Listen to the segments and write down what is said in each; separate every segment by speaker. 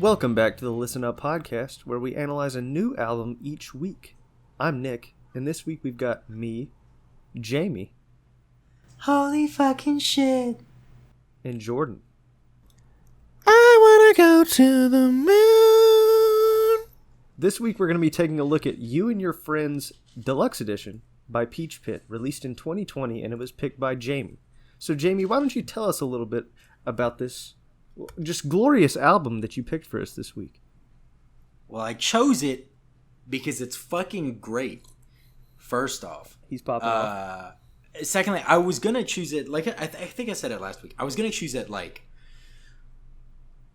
Speaker 1: Welcome back to the Listen Up podcast, where we analyze a new album each week. I'm Nick, and this week we've got me, Jamie,
Speaker 2: Holy fucking shit,
Speaker 1: and Jordan.
Speaker 3: I wanna go to the moon.
Speaker 1: This week we're going to be taking a look at You and Your Friends Deluxe Edition by Peach Pit, released in 2020, and it was picked by Jamie. So Jamie, why don't you tell us a little bit about this just glorious album that you picked for us this week?
Speaker 2: Well, I chose it because it's fucking great. First off,
Speaker 1: He's popping off.
Speaker 2: Secondly, I was gonna choose it like I think I said it last week. I was gonna choose it like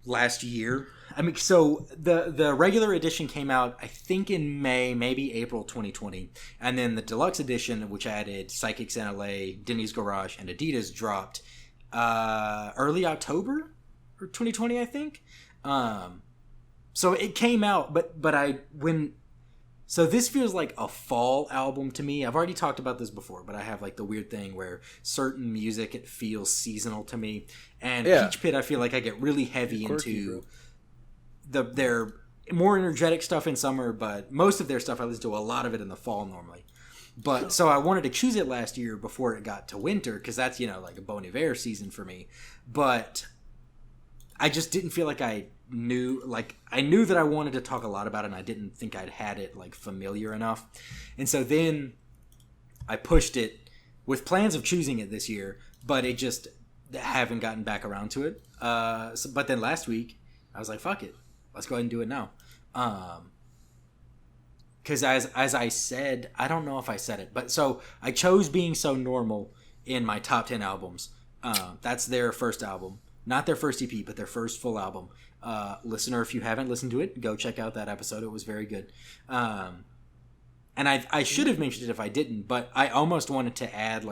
Speaker 2: last year. I mean, so the regular edition came out I think in May, maybe April 2020, and then the deluxe edition, which added Psychics in LA, Denny's Garage, and Adidas, dropped early October or 2020, I think. So it came out, so this feels like a fall album to me. I've already talked about this before, but I have like the weird thing where certain music, it feels seasonal to me. And Peach Pit, I feel like I get really heavy into their more energetic stuff in summer, but most of their stuff I listen to a lot of it in the fall normally. But so I wanted to choose it last year before it got to winter, because that's, like a Bon Iver season for me. But I just didn't feel like I knew that I wanted to talk a lot about it, and I didn't think I'd had it like familiar enough. And so then I pushed it with plans of choosing it this year, but it just haven't gotten back around to it. But then last week I was like, fuck it, let's go ahead and do it now. Because as I said, I don't know if I said it, but so I chose Being So Normal in my top 10 albums. That's their first album. Not their first EP, but their first full album. Listener, if you haven't listened to it, go check out that episode. It was very good. And I should have mentioned it if I didn't, but I almost wanted to add,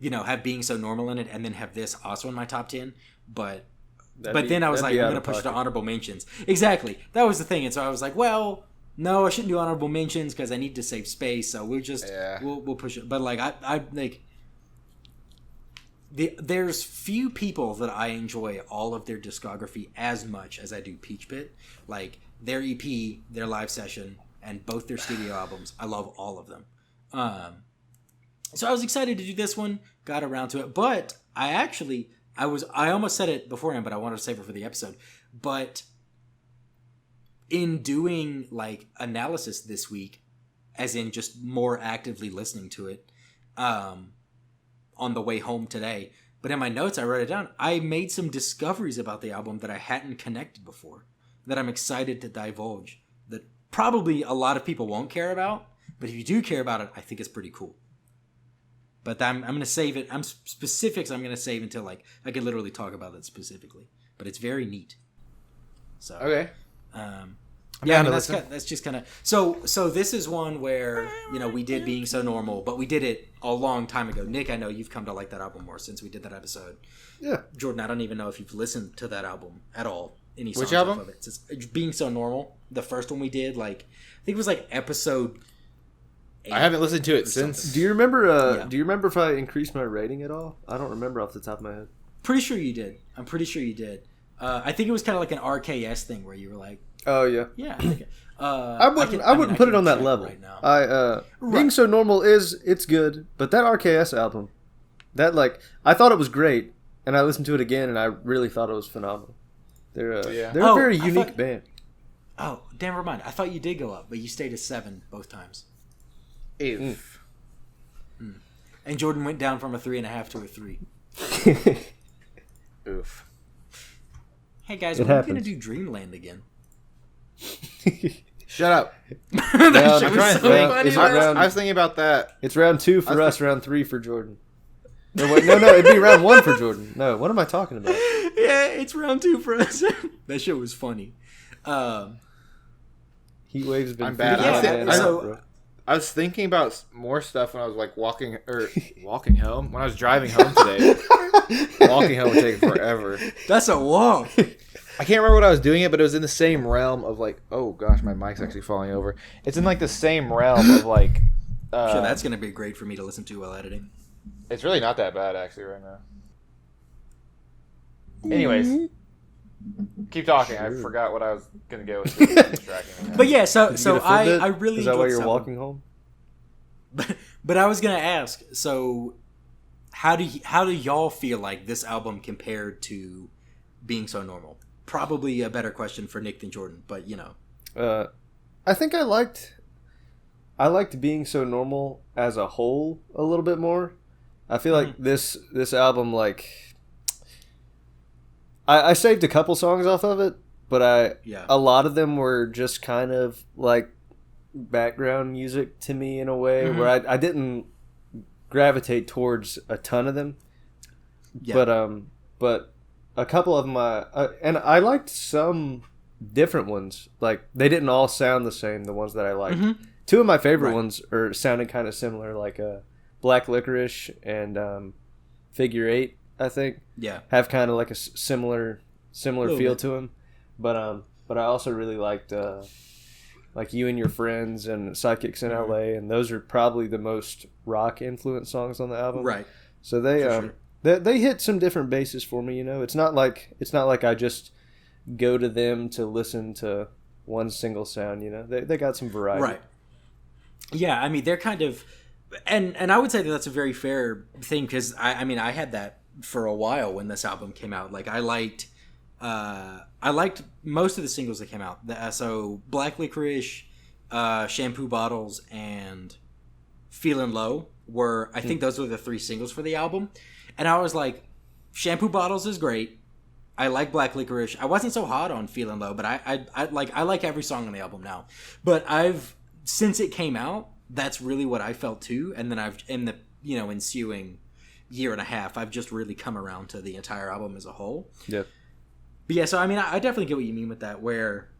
Speaker 2: have Being So Normal in it and then have this also in my top 10. But then I was like, I'm going to push it to honorable mentions. Exactly. That was the thing. And so I was like, well, no, I shouldn't do honorable mentions because I need to save space. So we'll push it. But there's few people that I enjoy all of their discography as much as I do Peach Pit. Like their EP, their live session, and both their studio albums. I love all of them. So I was excited to do this one, got around to it. But I almost said it beforehand, but I wanted to save it for the episode. But in doing analysis this week, as in just more actively listening to it, on the way home today, but in my notes I wrote it down. I made some discoveries about the album that I hadn't connected before, that I'm excited to divulge, that probably a lot of people won't care about, but if you do care about it, I think it's pretty cool. But I'm going to save it. I'm going to save until I could literally talk about it specifically, but it's very neat. So
Speaker 3: okay.
Speaker 2: That's just kind of so this is one where we did Being So Normal, but we did it a long time ago. Nick, I know you've come to like that album more since we did that episode.
Speaker 1: Yeah.
Speaker 2: Jordan, I don't even know if you've listened to that album at all. Any songs
Speaker 3: Which album?
Speaker 2: Off of it. It's Being So Normal, the first one we did. I think it was episode 8.
Speaker 3: I haven't listened to it since.
Speaker 1: Do you remember? Do you remember if I increased my rating at all? I don't remember off the top of my head.
Speaker 2: Pretty sure you did. I'm pretty sure you did. I think it was kind of like an RKS thing where you were like,
Speaker 1: "Oh yeah,
Speaker 2: yeah." I think
Speaker 1: I wouldn't put it on that level. Right now. Being So Normal it's good, but that RKS album, that I thought it was great, and I listened to it again, and I really thought it was phenomenal. They're a very unique band.
Speaker 2: Oh, never mind. I thought you did go up, but you stayed at 7 both times.
Speaker 3: Oof.
Speaker 2: And Jordan went down from a 3.5 to a 3.
Speaker 3: Oof.
Speaker 2: Hey guys, when are we gonna do Dreamland again?
Speaker 3: Shut up.
Speaker 2: That shit was so funny.
Speaker 3: I was thinking about that.
Speaker 1: It's round 2 for us, round 3 for Jordan. No, wait, no, it'd be round 1 for Jordan. No, what am I talking about?
Speaker 2: Yeah, it's round 2 for us. That shit was funny.
Speaker 1: Heat waves have been.
Speaker 3: I'm bad. I was thinking about more stuff when I was walking home. When I was driving home today, walking home would take forever.
Speaker 2: That's a walk.
Speaker 3: I can't remember what I was doing it, but it was in the same realm of oh gosh, my mic's actually falling over. It's in the same realm of
Speaker 2: sure, that's gonna be great for me to listen to while editing.
Speaker 3: It's really not that bad actually right now. Anyways, Keep talking. I forgot what I was gonna go with. Distracting me.
Speaker 2: But yeah, so I really
Speaker 1: is that
Speaker 2: enjoyed
Speaker 1: why
Speaker 2: this
Speaker 1: you're
Speaker 2: album.
Speaker 1: walking home?
Speaker 2: But I was gonna ask, so how do y'all feel like this album compared to Being So Normal? Probably a better question for Nick than Jordan, but you know.
Speaker 1: I think I liked Being So Normal as a whole a little bit more. I feel like this album, like, I saved a couple songs off of it, but a lot of them were just kind of like background music to me in a way where I didn't gravitate towards a ton of them. Yeah. But a couple of them, and I liked some different ones. Like, they didn't all sound the same, the ones that I liked. Two of my favorite ones are sounding kind of similar, like Black Licorice and Figure Eight, I think. Yeah. Have kind of like a similar feel to them. But I also really liked like You and Your Friends and Sidekicks in LA, and those are probably the most rock influenced songs on the album. Right. So they hit some different bases for me, you know. It's not like I just go to them to listen to one single sound, you know. They got some variety. Right.
Speaker 2: Yeah, I mean, they're kind of, and I would say that that's a very fair thing, because I mean, I had that for a while when this album came out. Like, I liked most of the singles that came out. So Black Licorice, Shampoo Bottles, and Feelin' Low were, I think those were the 3 singles for the album. And I was like, Shampoo Bottles is great. I like Black Licorice. I wasn't so hot on Feelin' Low, but I like every song on the album now. But since it came out, that's really what I felt too. And then in the ensuing year and a half, I've just really come around to the entire album as a whole. Yep. But yeah, so I mean, I definitely get what you mean with that, where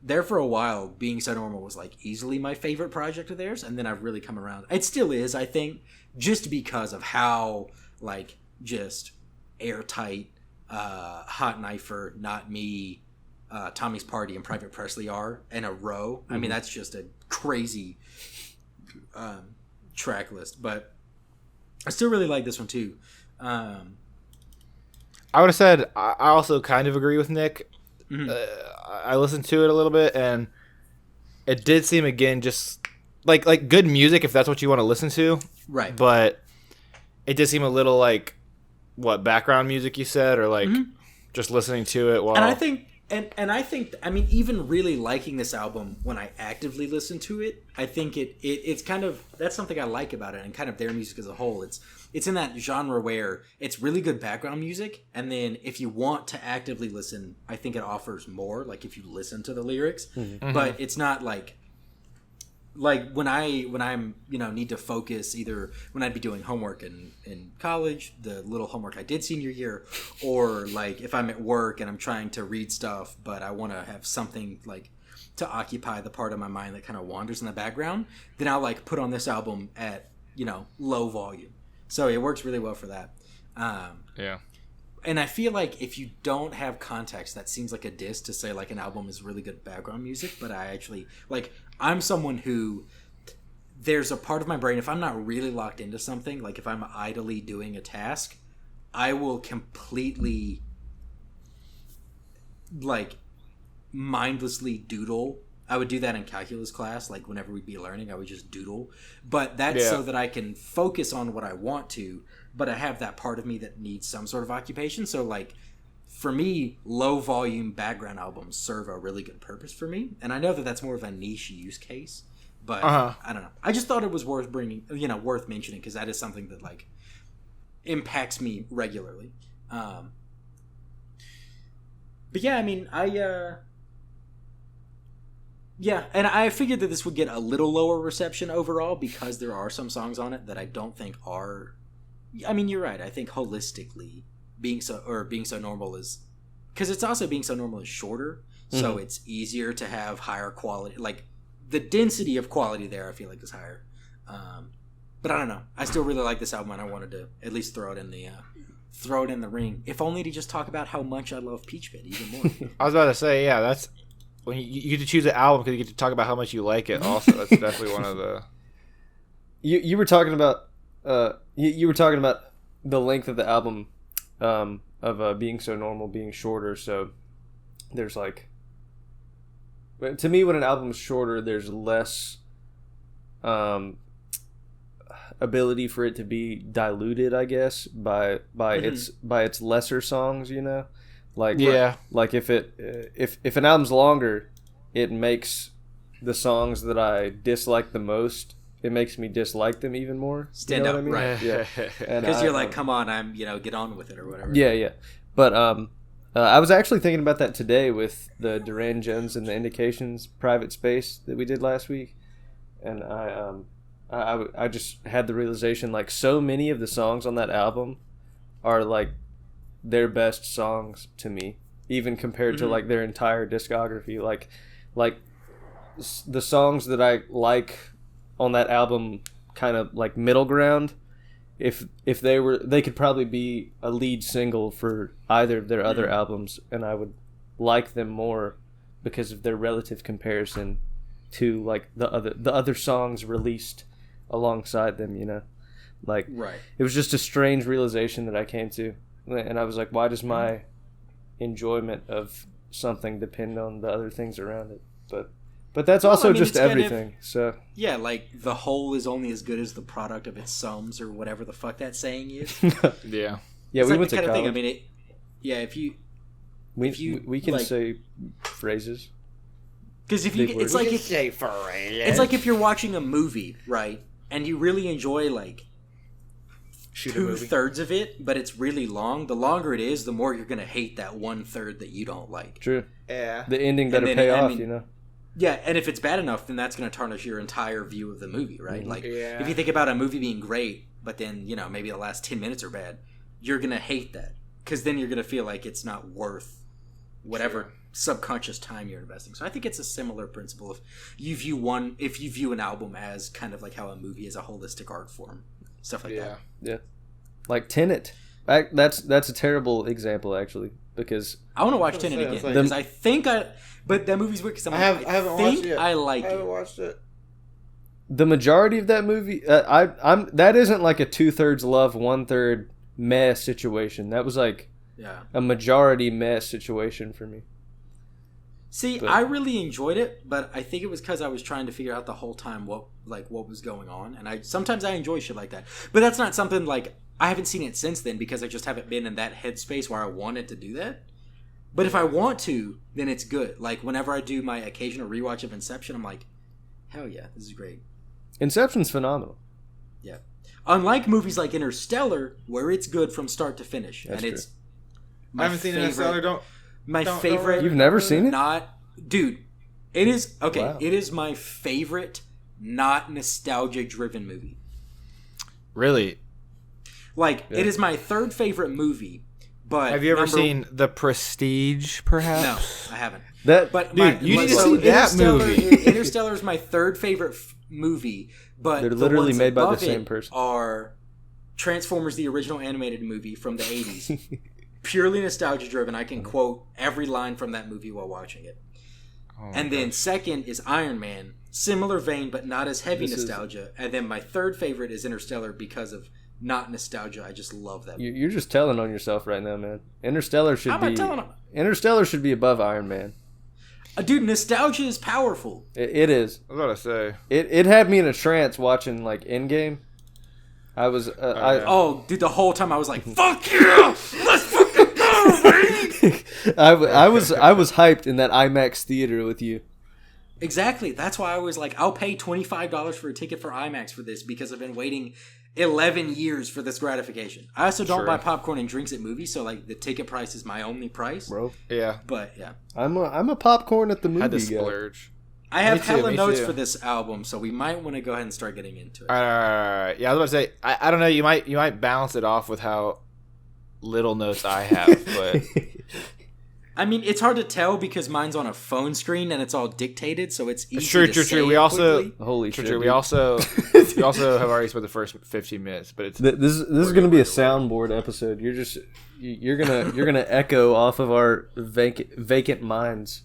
Speaker 2: there for a while, Being So Normal was like easily my favorite project of theirs, and then I've really come around. It still is, I think, just because of how like just airtight Hot Knifer, Not Me, Tommy's Party, and Private Presley are in a row. I mean, that's just a crazy track list, but I still really like this one too.
Speaker 3: I would have said I also kind of agree with Nick. I listened to it a little bit, and it did seem, again, just like good music if that's what you want to listen to. Right. But it did seem a little like, what, background music you said, or like just listening to it while...
Speaker 2: And I think, I mean, even really liking this album when I actively listen to it, I think it's kind of, that's something I like about it, and kind of their music as a whole. It's in that genre where it's really good background music, and then if you want to actively listen, I think it offers more, like if you listen to the lyrics. But it's not like when I'm need to focus, either when I'd be doing homework in college, the little homework I did senior year, or like if I'm at work and I'm trying to read stuff but I want to have something like to occupy the part of my mind that kind of wanders in the background, then I'll like put on this album at low volume. So it works really well for that. Yeah. And I feel like if you don't have context, that seems like a diss to say like an album is really good background music. But I actually, like, I'm someone who, there's a part of my brain, if I'm not really locked into something, like if I'm idly doing a task, I will completely, like, mindlessly doodle. I would do that in calculus class, like whenever we'd be learning, I would just doodle. But that's so that I can focus on what I want to, but I have that part of me that needs some sort of occupation. So like, for me, low volume background albums serve a really good purpose for me. And I know that that's more of a niche use case, but I don't know. I just thought it was worth worth mentioning, because that is something that like impacts me regularly. But yeah, I mean, yeah, and I figured that this would get a little lower reception overall, because there are some songs on it that I don't think are... I mean, you're right. I think holistically, Being So Normal is... Because it's also Being So Normal is shorter, so it's easier to have higher quality. Like, the density of quality there, I feel like, is higher. But I don't know. I still really like this album, and I wanted to at least throw it in the ring. If only to just talk about how much I love Peach Pit even more.
Speaker 3: I was about to say, yeah, that's... When you get to choose an album, because you get to talk about how much you like it. Also, that's definitely one of the. You
Speaker 1: were talking about you were talking about the length of the album Being So Normal being shorter. So there's like, to me, when an album is shorter, there's less ability for it to be diluted, I guess, by its lesser songs, you know. Like,
Speaker 3: yeah,
Speaker 1: like if an album's longer, it makes the songs that I dislike the most, it makes me dislike them even more.
Speaker 2: Stand up, right?
Speaker 1: Yeah,
Speaker 2: because you're like, come on, get on with it or whatever.
Speaker 1: Yeah. But I was actually thinking about that today with the Duran Jones and the Indications Private Space that we did last week, and I just had the realization, like, so many of the songs on that album are like their best songs to me, even compared to like their entire discography. Like the songs that I like on that album, kind of like middle ground. If they could probably be a lead single for either of their other albums, and I would like them more because of their relative comparison to like the other songs released alongside them, you know. Like,
Speaker 2: right. It
Speaker 1: was just a strange realization that I came to, and I was like, why does my enjoyment of something depend on the other things around it? But that's also just everything. So
Speaker 2: yeah, like the whole is only as good as the product of its sums, or whatever the fuck that saying is.
Speaker 1: Yeah.
Speaker 2: It's
Speaker 1: we
Speaker 2: like
Speaker 1: went to college.
Speaker 2: Thing. I mean,
Speaker 1: we can like, say phrases.
Speaker 2: Because it's like if you're watching a movie, right, and you really enjoy like 2/3 of it, but it's really long. The longer it is, the more you're gonna hate that 1/3 that you don't like.
Speaker 1: True.
Speaker 3: Yeah.
Speaker 1: The ending better pay off, you know.
Speaker 2: Yeah, and if it's bad enough, then that's going to tarnish your entire view of the movie, right? Like, if you think about a movie being great, but then, you know, maybe the last 10 minutes are bad, you're going to hate that. Because then you're going to feel like it's not worth whatever subconscious time you're investing. So I think it's a similar principle. If you view an album as kind of like how a movie is a holistic art form. Stuff like that.
Speaker 1: Yeah. Like Tenet. That's a terrible example, actually, because
Speaker 2: I want to watch Tenet again. Because but that movie's weird because I haven't watched it yet. I haven't
Speaker 3: watched it.
Speaker 1: The majority of that movie, that isn't like a 2/3 love, 1/3 meh situation. That was like a majority meh situation for me.
Speaker 2: See, I really enjoyed it, but I think it was because I was trying to figure out the whole time what was going on, and sometimes I enjoy shit like that. But that's not something like I haven't seen it since then because I just haven't been in that headspace where I wanted to do that. But if I want to, then it's good. Like, whenever I do my occasional rewatch of Inception, I'm like, hell yeah, this is great.
Speaker 1: Inception's phenomenal.
Speaker 2: Yeah. Unlike movies like Interstellar, where it's good from start to finish.
Speaker 1: That's
Speaker 2: and
Speaker 1: true.
Speaker 2: I haven't seen Interstellar. My favorite...
Speaker 1: You've never seen it?
Speaker 2: Dude, it is... Okay,
Speaker 1: wow.
Speaker 2: It is my favorite not nostalgia-driven movie.
Speaker 3: Really?
Speaker 2: Like, it is my third favorite movie. But
Speaker 3: have you ever seen The Prestige, perhaps?
Speaker 2: No, I haven't.
Speaker 3: You need to see that movie.
Speaker 2: Interstellar is my third favorite movie, but
Speaker 1: they're literally made by the same person.
Speaker 2: Are Transformers, the original animated movie from the 80s. Purely nostalgia driven. I can quote every line from that movie while watching it. Then second is Iron Man. Similar vein, but not as heavy nostalgia. And then my third favorite is Interstellar because of not nostalgia. I just love that movie.
Speaker 1: You're just telling on yourself right now, man. Interstellar should be above Iron Man.
Speaker 2: Dude, nostalgia is powerful.
Speaker 1: It is.
Speaker 3: I was about to say.
Speaker 1: It had me in a trance watching like Endgame. I was
Speaker 2: dude, the whole time I was like, fuck yeah, let's fucking go, baby.
Speaker 1: I was hyped in that IMAX theater with you.
Speaker 2: Exactly. That's why I was like, I'll pay $25 for a ticket for IMAX for this because I've been waiting 11 years for this gratification. I also don't buy popcorn and drinks at movies, so like the ticket price is my only price.
Speaker 1: Bro.
Speaker 3: Yeah.
Speaker 2: But yeah.
Speaker 1: I'm a popcorn at the movie.
Speaker 3: Had to splurge.
Speaker 2: I have hella notes for this album, so we might want to go ahead and start getting into it.
Speaker 3: All right. Yeah, I was about to say, I don't know, you might balance it off with how little notes I have, but
Speaker 2: I mean, it's hard to tell because mine's on a phone screen and it's all dictated, so it's easy
Speaker 3: true,
Speaker 2: to
Speaker 3: true,
Speaker 2: say
Speaker 3: true. We also
Speaker 1: holy
Speaker 3: true,
Speaker 1: shit.
Speaker 3: True. We also have already spent the first 15 minutes, but it's
Speaker 1: this is going to be a soundboard episode. You're gonna echo off of our vacant minds.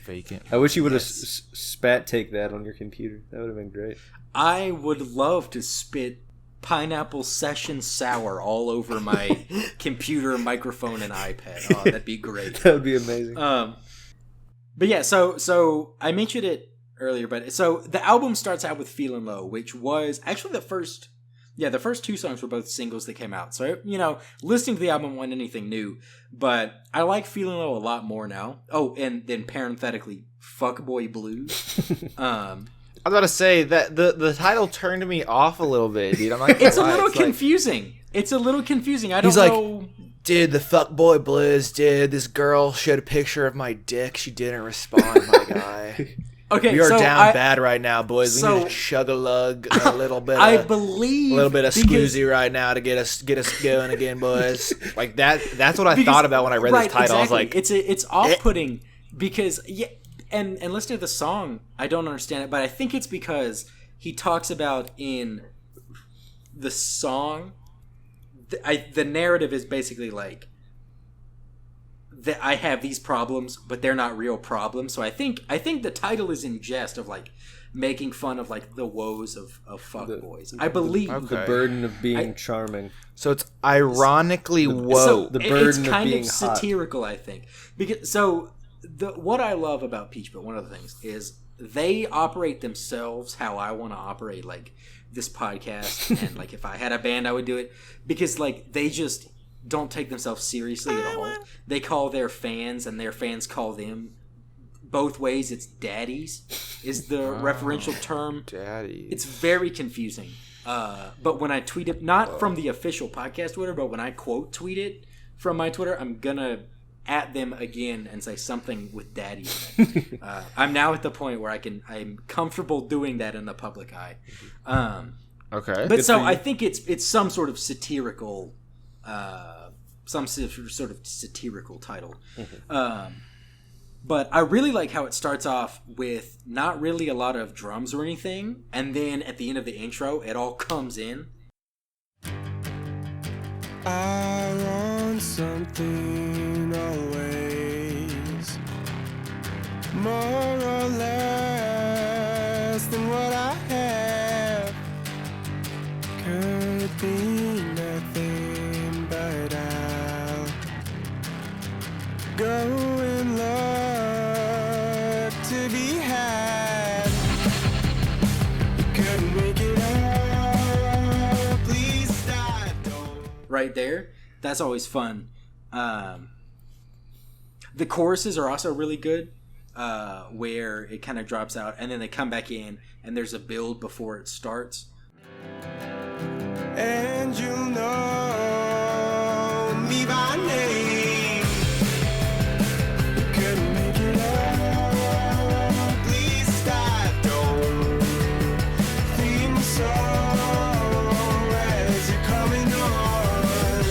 Speaker 3: Vacant.
Speaker 1: I wish you would have spat take that on your computer. That would have been great.
Speaker 2: I would love to spit pineapple session sour all over my computer, microphone, and iPad. Oh, that'd be great.
Speaker 1: That would be amazing.
Speaker 2: But yeah, so I mentioned it earlier, but so the album starts out with Feeling Low, which was actually the first two songs were both singles that came out. So, listening to the album wasn't anything new, but I like Feeling Low a lot more now. Oh, and then parenthetically, Fuckboy Blues.
Speaker 3: I was about to say that the title turned me off a little bit, dude. I'm like,
Speaker 2: it's a little confusing. It's a little confusing. I don't know.
Speaker 3: Dude, the Fuckboy Blues, dude. This girl showed a picture of my dick. She didn't respond, my guy.
Speaker 2: Okay,
Speaker 3: we are down bad right now, boys. We need to chug a lug, a little bit. A little bit of squoozy right now to get us going again, boys. Like that. That's what I thought about when I read this title.
Speaker 2: Exactly.
Speaker 3: I was like,
Speaker 2: it's off-putting because and listening to the song, I don't understand it, but I think it's because he talks about in the song, the narrative is basically like that I have these problems, but they're not real problems. So I think the title is in jest of like making fun of like the woes of fuckboys. I believe
Speaker 1: the burden of being charming.
Speaker 3: So it's ironically
Speaker 1: the burden
Speaker 2: it's kind
Speaker 1: of being
Speaker 2: satirical,
Speaker 1: hot.
Speaker 2: I think, because what I love about Peach Pit, one of the things is they operate themselves how I want to operate like this podcast, and like if I had a band, I would do it because like they just don't take themselves seriously at all. They call their fans, and their fans call them. Both ways, it's daddies is the referential term.
Speaker 3: Daddy.
Speaker 2: It's very confusing. But when I tweet it, not from the official podcast Twitter, but when I quote tweet it from my Twitter, I'm gonna at them again and say something with daddy in it. I'm now at the point where I'm comfortable doing that in the public eye.
Speaker 3: Okay.
Speaker 2: But so I think it's some sort of satirical, some sort of satirical title. Mm-hmm. But I really like how it starts off with not really a lot of drums or anything, and then at the end of the intro, it all comes in.
Speaker 4: I want something always, more or less than what I have. Could be nothing, but I'll go and look to be had. You couldn't make it up, please stop.
Speaker 2: Right there, that's always fun. The choruses are also really good, where it kind of drops out and then they come back in and there's a build before it starts.
Speaker 4: And you know me by name. You couldn't make it up, please stop, don't think so as you're coming on.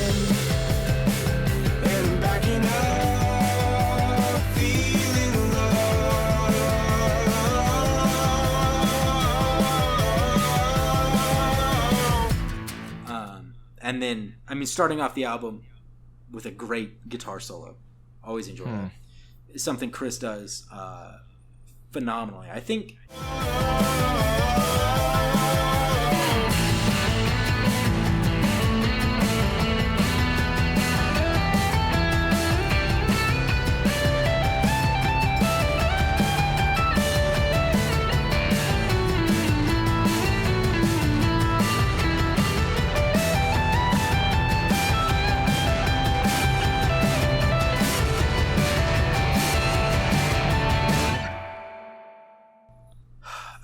Speaker 4: And I'm backing up, feeling low.
Speaker 2: And then, I mean, starting off the album with a great guitar solo. Always enjoy that. It's something Chris does phenomenally. I think...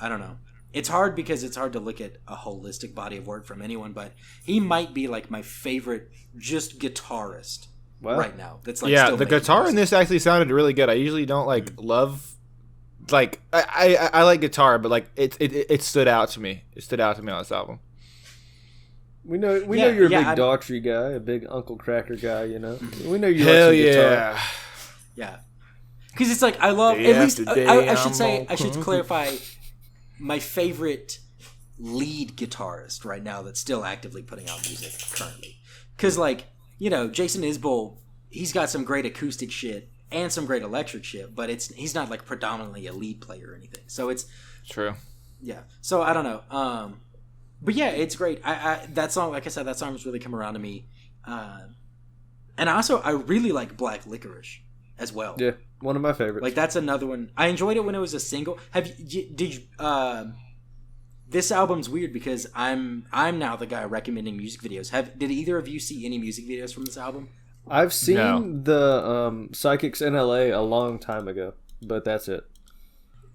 Speaker 2: I don't know. It's hard because it's hard to look at a holistic body of work from anyone, but he might be like my favorite just guitarist right now. That's like
Speaker 3: the guitar in this actually sounded really good. I usually don't love I like guitar, but like it stood out to me. It stood out to me on this album.
Speaker 1: We know you're a big Daughtry guy, a big Uncle Cracker guy. You know, we know you like some guitar.
Speaker 2: Yeah, because it's like I love at least I should clarify. My favorite lead guitarist right now that's still actively putting out music currently. Because, Jason Isbell, he's got some great acoustic shit and some great electric shit, but he's not, predominantly a lead player or anything. So it's...
Speaker 3: True.
Speaker 2: Yeah. So, I don't know. But yeah, it's great. I that song, like I said, that song has really come around to me. And I really like Black Licorice as well.
Speaker 1: Yeah, one of my favorites.
Speaker 2: Like that's another one. I enjoyed it when it was a single. Did you? This album's weird because I'm now the guy recommending music videos. Did either of you see any music videos from this album?
Speaker 1: I've seen the Psychics in LA a long time ago, but that's it.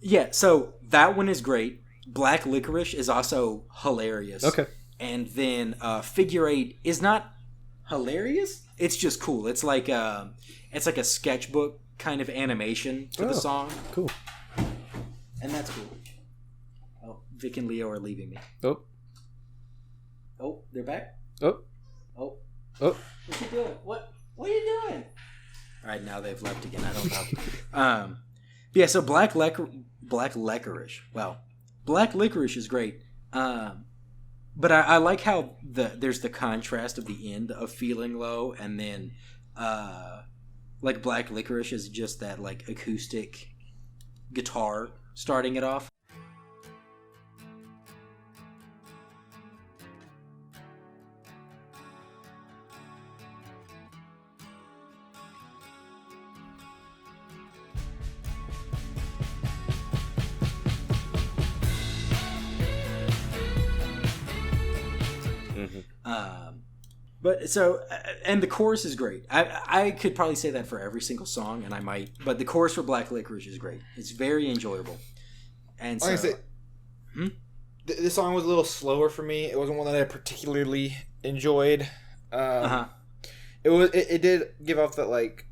Speaker 2: Yeah, so that one is great. Black Licorice is also hilarious.
Speaker 1: Okay.
Speaker 2: And then Figure 8 is not hilarious. It's just cool. It's like a sketchbook kind of animation to the song.
Speaker 1: Cool.
Speaker 2: And that's cool. Oh, Vic and Leo are leaving me.
Speaker 1: Oh,
Speaker 2: they're back?
Speaker 1: oh,
Speaker 2: Oh.
Speaker 1: oh.
Speaker 2: What you doing? What are you doing? All right, now they've left again. I don't know. Yeah, so Black Licorice. Well, Black Licorice is great. But I like how there's the contrast of the end of Feeling Low, and then like Black Licorice is just that like acoustic guitar starting it off. But so, and the chorus is great. I could probably say that for every single song, and I might. But the chorus for Black Licorice is great. It's very enjoyable. And so,
Speaker 3: this song was a little slower for me. It wasn't one that I particularly enjoyed. It did give off that like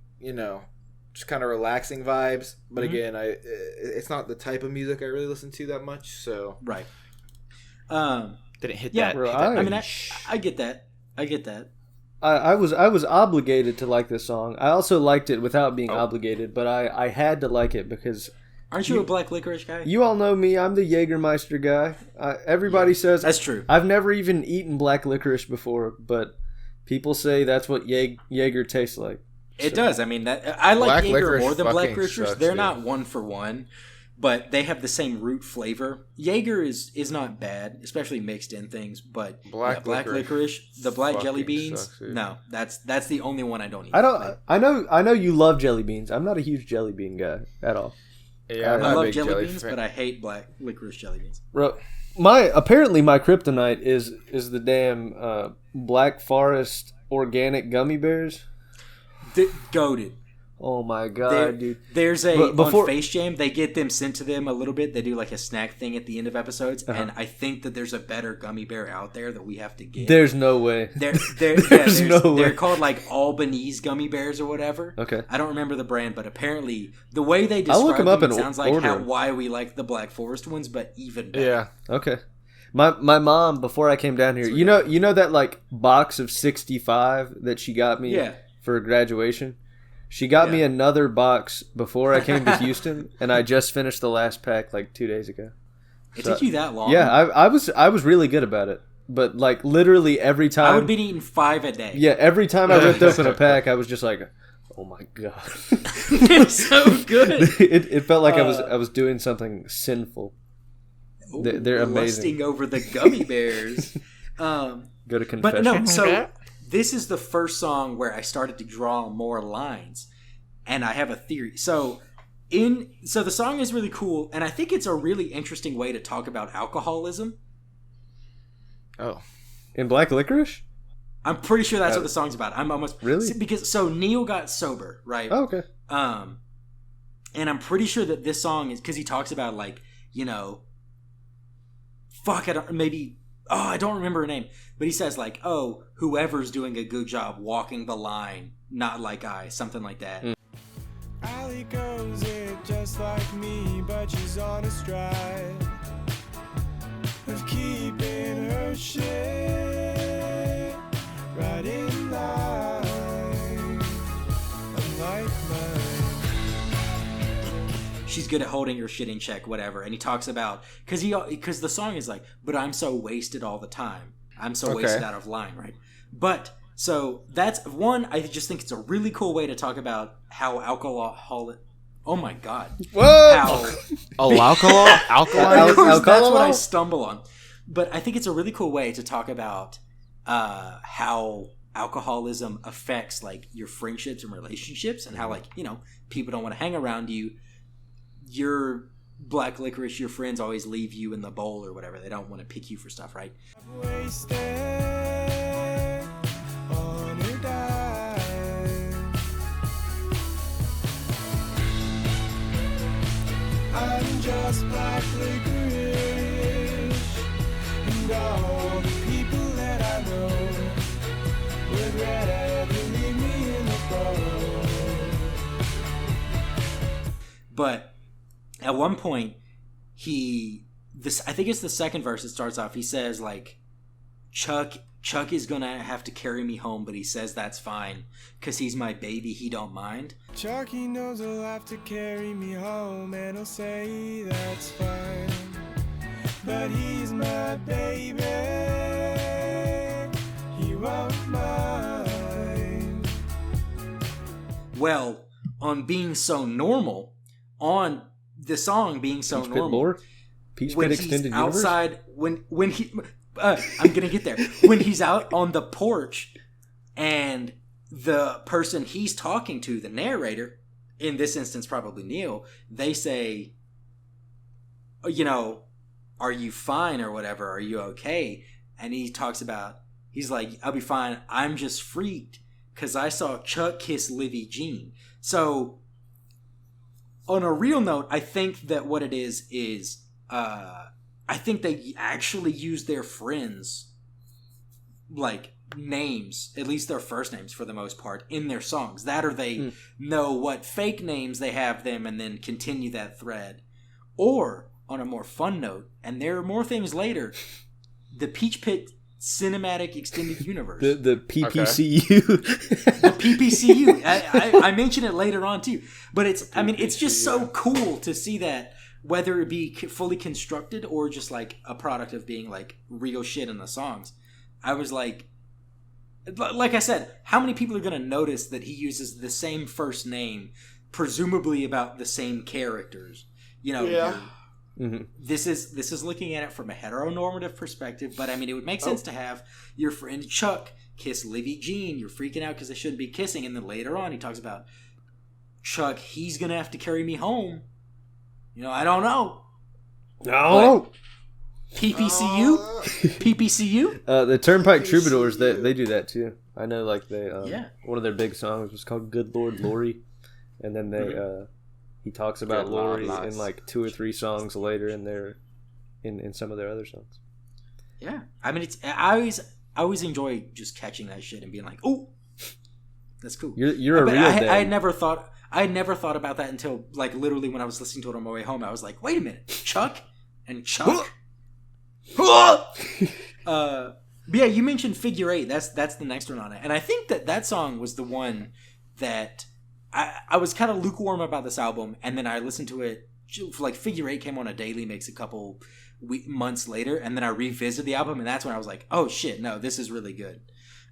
Speaker 3: just kind of relaxing vibes. But again, it's not the type of music I really listen to that much. So
Speaker 2: right.
Speaker 3: Didn't hit
Speaker 2: Yeah,
Speaker 3: that.
Speaker 2: I mean, I get that. I get that.
Speaker 1: I was obligated to like this song. I also liked it without being obligated, but I had to like it because.
Speaker 2: Aren't you a Black Licorice guy?
Speaker 1: You all know me. I'm the Jägermeister guy. Everybody says
Speaker 2: that's true.
Speaker 1: I've never even eaten black licorice before, but people say that's what Jaeger tastes like.
Speaker 2: It does. I mean, I like
Speaker 3: Black
Speaker 2: Jaeger more than Black
Speaker 3: fucking
Speaker 2: Licorice.
Speaker 3: sucks,
Speaker 2: They're
Speaker 3: dude.
Speaker 2: not one for one, but they have the same root flavor. Jaeger is not bad, especially mixed in things. But
Speaker 3: Black
Speaker 2: Licorice, the black jelly
Speaker 3: fucking
Speaker 2: beans.
Speaker 3: sucks, dude.
Speaker 2: No, that's the only one I don't eat.
Speaker 1: I know you love jelly beans. I'm not a huge jelly bean guy at all.
Speaker 3: Yeah, I'm
Speaker 2: I
Speaker 3: not a
Speaker 2: love
Speaker 3: big
Speaker 2: jelly beans,
Speaker 3: fan.
Speaker 2: but I hate Black Licorice jelly beans.
Speaker 1: Bro, apparently my kryptonite is the damn Black Forest organic gummy bears.
Speaker 2: Goated.
Speaker 1: Oh my god, dude!
Speaker 2: There's
Speaker 1: before,
Speaker 2: on Face Jam, they get them sent to them a little bit. They do like a snack thing at the end of episodes, and I think that there's a better gummy bear out there that we have to get.
Speaker 1: There's no way.
Speaker 2: There's
Speaker 1: no way.
Speaker 2: They're called like Albanese gummy bears or whatever.
Speaker 1: Okay.
Speaker 2: I don't remember the brand, but apparently the way they describe
Speaker 1: look 'em up
Speaker 2: them, it
Speaker 1: and
Speaker 2: sounds like
Speaker 1: order 'em.
Speaker 2: why we like the Black Forest ones, but even better.
Speaker 3: Yeah.
Speaker 1: Okay. My mom, before I came down here, you know that like box of 65 that she got me for graduation. She got me another box before I came to Houston, and I just finished the last pack like 2 days ago.
Speaker 2: It took you that long?
Speaker 1: Yeah, I was really good about it, but like literally every time
Speaker 2: I would be eating 5 a day.
Speaker 1: Yeah, every time I ripped open a pack, I was just like, "Oh my god,
Speaker 2: It's so good."
Speaker 1: it felt like I was doing something sinful.
Speaker 2: Ooh,
Speaker 1: They're amazing.
Speaker 2: Lusting over the gummy bears.
Speaker 1: Go to confession.
Speaker 2: But no, so this is the first song where I started to draw more lines, and I have a theory. So the song is really cool, and I think it's a really interesting way to talk about alcoholism.
Speaker 3: Oh.
Speaker 1: In Black Licorice?
Speaker 2: I'm pretty sure that's what the song's about. I'm almost
Speaker 1: really
Speaker 2: because Neil got sober, right?
Speaker 1: Oh, okay.
Speaker 2: And I'm pretty sure that this song is because he talks about like I don't remember her name, but he says like, oh, whoever's doing a good job walking the line, not like I, something like that.
Speaker 4: Allie goes it just like me, but she's on a stride of keeping her shit right in line, unlike mine.
Speaker 2: She's good at holding her shit in check, whatever. And he talks about because the song is like, but I'm so wasted all the time. I'm so wasted out of line, right? But so that's one. I just think it's a really cool way to talk about how alcohol. Oh my god!
Speaker 1: Whoa!
Speaker 3: Alkaline.
Speaker 2: That's what I stumble on. But I think it's a really cool way to talk about how alcoholism affects like your friendships and relationships, and how like, you know, people don't want to hang around you. Your black licorice, your friends always leave you in the bowl or whatever. They don't want to pick you for stuff, right?
Speaker 4: Wasted on a dime. I'm just black licorice, and all the people that I know would rather leave me in the bowl.
Speaker 2: But at one point, I think it's the second verse. It starts off. He says like, Chuck is gonna have to carry me home, but he says that's fine because he's my baby. He don't mind.
Speaker 4: Chuck, he knows he'll have to carry me home, and he'll say that's fine. But he's my baby. He won't mind.
Speaker 2: Well, on being so normal, on the song being so
Speaker 1: Peach Pit
Speaker 2: normal,
Speaker 1: lore? Peach
Speaker 2: when
Speaker 1: Pit
Speaker 2: he's
Speaker 1: extended
Speaker 2: outside, when he, I'm gonna get there. When he's out on the porch, and the person he's talking to, the narrator, in this instance probably Neil, they say, you know, are you fine or whatever? Are you okay? And he talks about, he's like, I'll be fine. I'm just freaked because I saw Chuck kiss Livy Jean. So, on a real note, I think that what it is I think they actually use their friends, like, names, at least their first names for the most part, in their songs. That or they know what fake names they have them and then continue that thread. Or, on a more fun note, and there are more things later, the Peach Pit Cinematic Extended Universe.
Speaker 1: The PPCU.
Speaker 2: The PPCU. I mention it later on too. But it's just so cool to see that, whether it be fully constructed or just like a product of being like real shit in the songs. I was like I said, how many people are going to notice that he uses the same first name, presumably about the same characters? You know,
Speaker 3: Yeah.
Speaker 1: Mm-hmm.
Speaker 2: This is looking at it from a heteronormative perspective, but I mean, it would make sense to have your friend Chuck kiss Livy Jean. You're freaking out because they shouldn't be kissing, and then later on he talks about Chuck, he's gonna have to carry me home. You know, I don't know.
Speaker 1: No.
Speaker 2: PPCU? PPCU?
Speaker 1: The Turnpike Troubadours, they do that too. I know, like they
Speaker 2: Yeah.
Speaker 1: one of their big songs was called "Good Lord Lori," and then they he talks about
Speaker 3: Good Lord,
Speaker 1: Lori
Speaker 3: nice.
Speaker 1: in like 2 or 3 songs later in some of their other songs.
Speaker 2: Yeah. I mean, I always enjoy just catching that shit and being like, oh, that's cool.
Speaker 1: You're a
Speaker 2: But
Speaker 1: real dad.
Speaker 2: I had never thought about that until like literally when I was listening to it on my way home. I was like, wait a minute, Chuck and Chuck. But yeah, you mentioned Figure 8. That's the next one on it, and I think that song was the one that I was kind of lukewarm about this album, and then I listened to it. Like Figure 8 came on a daily mix a couple months later, and then I revisited the album, and that's when I was like, oh shit, no, this is really good.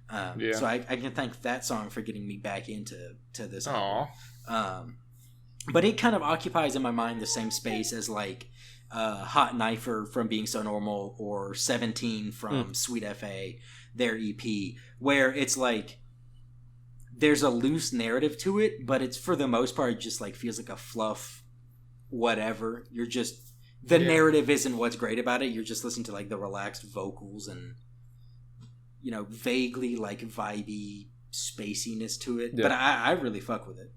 Speaker 2: So I can thank that song for getting me back into this album. But it kind of occupies in my mind the same space as like Hot Knifer from Being So Normal or 17 from Sweet F.A., their EP, where it's like there's a loose narrative to it, but it's for the most part just like feels like a fluff whatever. You're just the narrative isn't what's great about it. You're just listening to like the relaxed vocals and, you know, vaguely like vibey spaciness to it.
Speaker 1: Yeah.
Speaker 2: But I really fuck with it.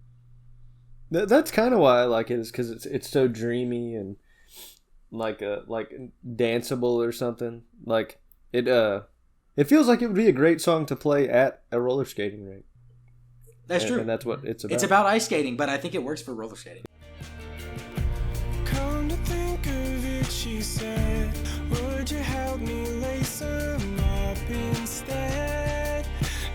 Speaker 1: That's kind of why I like it, is because it's so dreamy and like danceable or something. Like it feels like it would be a great song to play at a roller skating rink.
Speaker 2: That's true.
Speaker 1: And that's what it's about.
Speaker 2: It's about ice skating, but I think it works for roller skating.
Speaker 4: Come to think of it, she said, would you help me lace some up instead?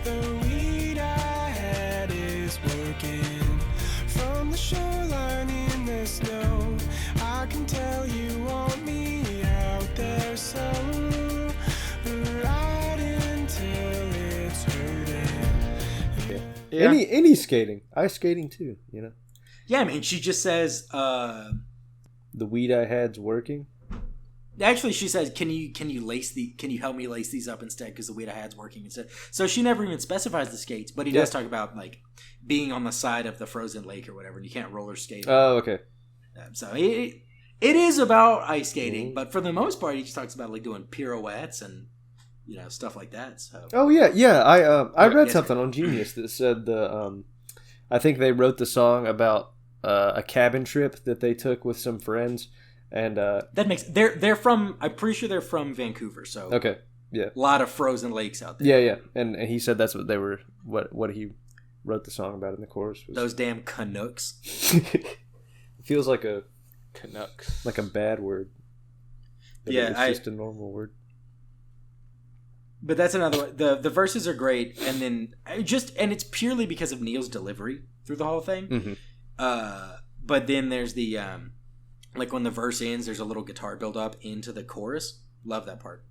Speaker 4: The weed I had is working. From the shoreline in the snow, I can tell you want me out there, so ride until it's hurting.
Speaker 1: Yeah. Any skating, ice skating too. You know.
Speaker 2: Yeah, I mean, she just says,
Speaker 1: The weed I had's working.
Speaker 2: Actually, she says, "Can you help me lace these up instead? Because the weed I had's working instead." So she never even specifies the skates, but he does talk about like being on the side of the frozen lake or whatever, and you can't roller skate.
Speaker 1: Oh, okay.
Speaker 2: So it is about ice skating, but for the most part, he just talks about like doing pirouettes and stuff like that. So.
Speaker 1: Oh yeah. I read something on Genius that said I think they wrote the song about a cabin trip that they took with some friends. And
Speaker 2: that makes they're from. I'm pretty sure they're from Vancouver. So
Speaker 1: okay, yeah,
Speaker 2: a lot of frozen lakes out there.
Speaker 1: Yeah. And he said that's what they were. What he wrote the song about in the chorus was
Speaker 2: those damn Canucks.
Speaker 1: It feels like a
Speaker 3: Canucks,
Speaker 1: like a bad word. But it's just a normal word.
Speaker 2: But that's another one. The verses are great, and then it's purely because of Neil's delivery through the whole thing.
Speaker 1: Mm-hmm.
Speaker 2: But then there's the. Like when the verse ends, there's a little guitar build up into the chorus. Love that part.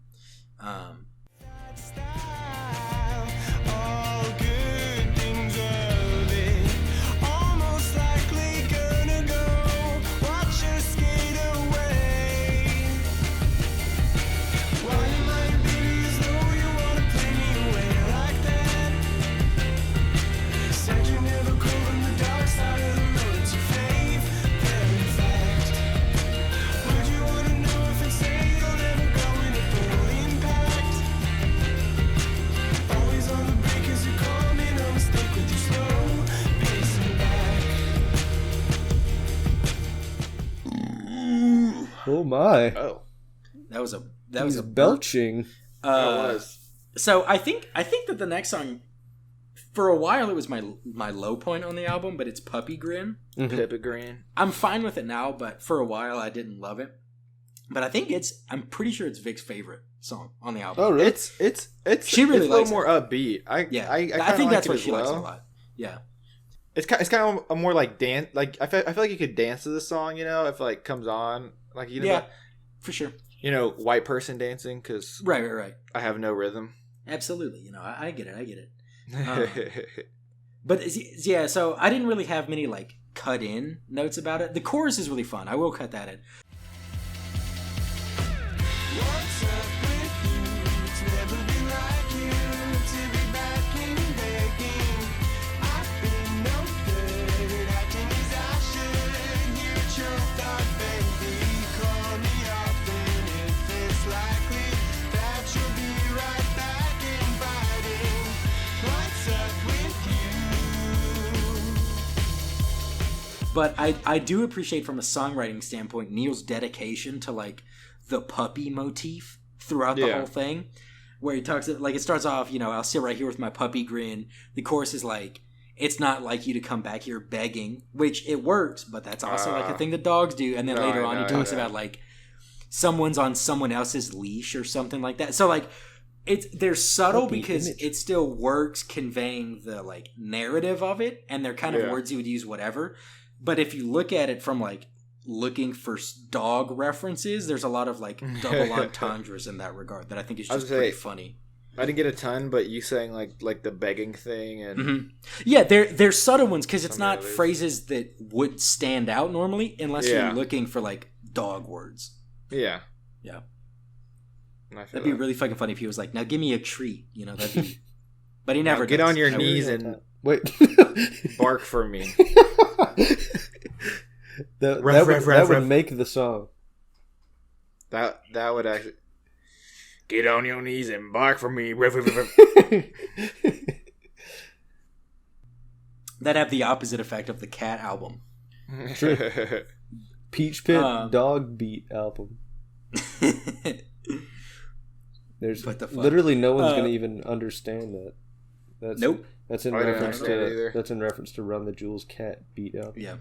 Speaker 1: Oh my!
Speaker 2: Oh, that was a
Speaker 1: belching.
Speaker 3: Was.
Speaker 2: So I think that the next song, for a while, it was my low point on the album, but it's Puppy Grin.
Speaker 3: Mm-hmm. Puppy Grin.
Speaker 2: I'm fine with it now, but for a while I didn't love it. But I think I'm pretty sure it's Vic's favorite song on the album.
Speaker 1: Oh, really?
Speaker 3: It's
Speaker 2: she really
Speaker 3: it's a little more upbeat. I
Speaker 2: think that's why she likes it a lot. Yeah.
Speaker 3: It's kind of a more like dance. Like I feel like you could dance to the song, if it like comes on, like
Speaker 2: for sure.
Speaker 3: White person dancing because
Speaker 2: right.
Speaker 3: I have no rhythm.
Speaker 2: Absolutely, I get it. But yeah, so I didn't really have many like cut in notes about it. The chorus is really fun. I will cut that in. What's up with you? It's never been like you to be back in begging. I've been no good, acting as I should. You're choked up, baby. Call me often if it's likely that you'll be right back inviting. What's up with you? But I do appreciate from a songwriting standpoint Neil's dedication to like the puppy motif throughout the whole thing, where he talks like it starts off, I'll sit right here with my puppy grin. The chorus is like, it's not like you to come back here begging, which it works, but that's also like a thing that dogs do. And then later on he talks about like someone's on someone else's leash or something like that. So like they're subtle because it still works conveying the like narrative of it, and they're kind of words you would use whatever. But if you look at it from like looking for dog references, there's a lot of like double entendres in that regard that I think is just pretty funny.
Speaker 3: I didn't get a ton, but you saying like the begging thing and
Speaker 2: yeah, they're subtle ones because it's not phrases that would stand out normally unless you're looking for like dog words.
Speaker 3: Yeah.
Speaker 2: That'd be really fucking funny if he was like, "Now give me a treat," that'd be. But he never
Speaker 3: get on your knees and
Speaker 1: wait,
Speaker 3: bark for me.
Speaker 1: That would make the song.
Speaker 3: That would actually get on your knees and bark for me.
Speaker 2: That'd have the opposite effect of the Cat album.
Speaker 1: Peach Pit Dog Beat album. There's literally no one's gonna even understand that.
Speaker 2: Nope.
Speaker 1: That's in reference to Run the Jewels Cat Beat album.
Speaker 2: Yeah.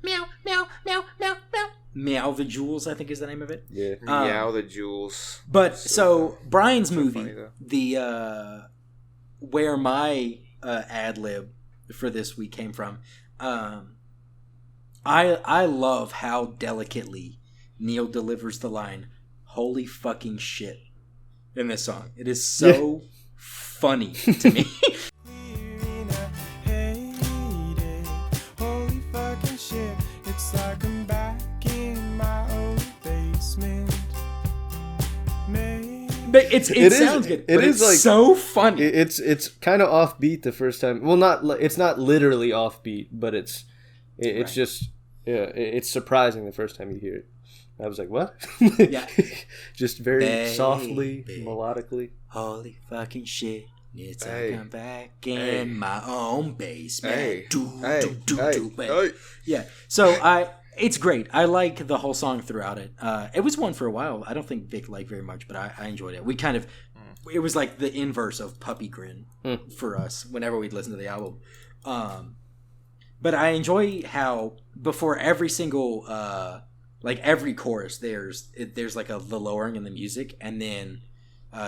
Speaker 2: Meow, meow, meow, meow, meow. Meow the Jewels, I think is the name of it.
Speaker 1: Yeah.
Speaker 3: Meow the Jewels.
Speaker 2: But so Brian's movie, the where my ad lib for this week came from, I love how delicately Neil delivers the line, "Holy fucking shit," in this song. It is so funny to me.
Speaker 4: It's like I'm back in my old days.
Speaker 2: But it sounds good. It is like so funny.
Speaker 1: It's kind of offbeat the first time. Well, it's not literally offbeat, but it's just it's surprising the first time you hear it. I was like, what?
Speaker 2: Yeah.
Speaker 1: Just very softly, melodically.
Speaker 2: Holy fucking shit. It's like I'm back in my own basement. Yeah. So it's great. I like the whole song throughout it. It was one for a while. I don't think Vic liked very much, but I enjoyed it. We kind of, it was like the inverse of Puppy Grin for us whenever we'd listen to the album. But I enjoy how before every single, like every chorus, there's like the lowering in the music, and then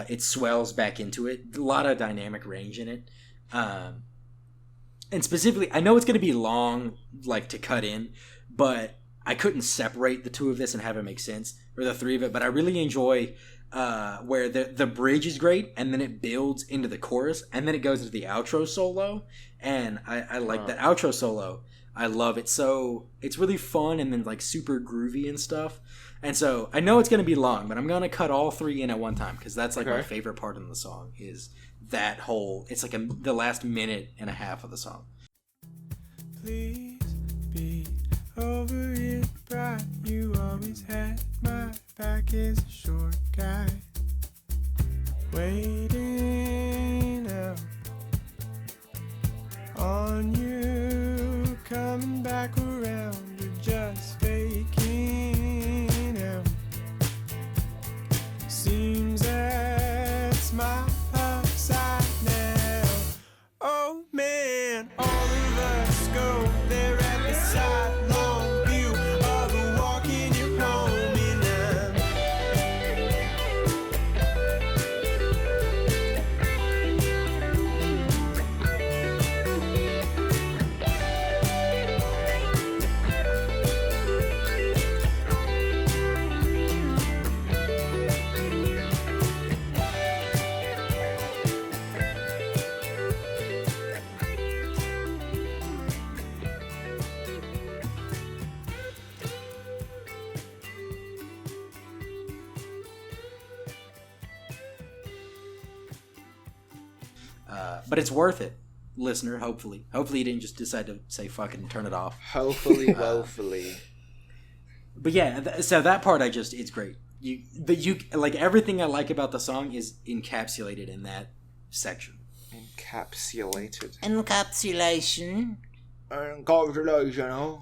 Speaker 2: it swells back into it. A lot of dynamic range in it. And specifically, I know it's going to be long, like to cut in, but I couldn't separate the two of this and have it make sense, or the three of it. But I really enjoy where the bridge is great, and then it builds into the chorus, and then it goes into the outro solo. And I like that outro solo. I love it. So it's really fun and then like super groovy and stuff. And so I know it's going to be long, but I'm going to cut all three in at one time because that's like my favorite part of the song is that whole, it's like the last minute and a half of the song.
Speaker 4: Please be over it, bright. You always had my back as a short guy. Waiting out on you, coming back around, or just faking out. Seems that's my upside now. Oh man, all of us go there at the sidelong view of a walk in your home and
Speaker 2: But it's worth it, listener, hopefully. Hopefully you didn't just decide to say fuck it and turn it off.
Speaker 3: Hopefully, woefully.
Speaker 2: But yeah, so that part it's great. You like everything I like about the song is encapsulated in that section.
Speaker 3: Encapsulated.
Speaker 2: Encapsulation.
Speaker 3: Encapsulation.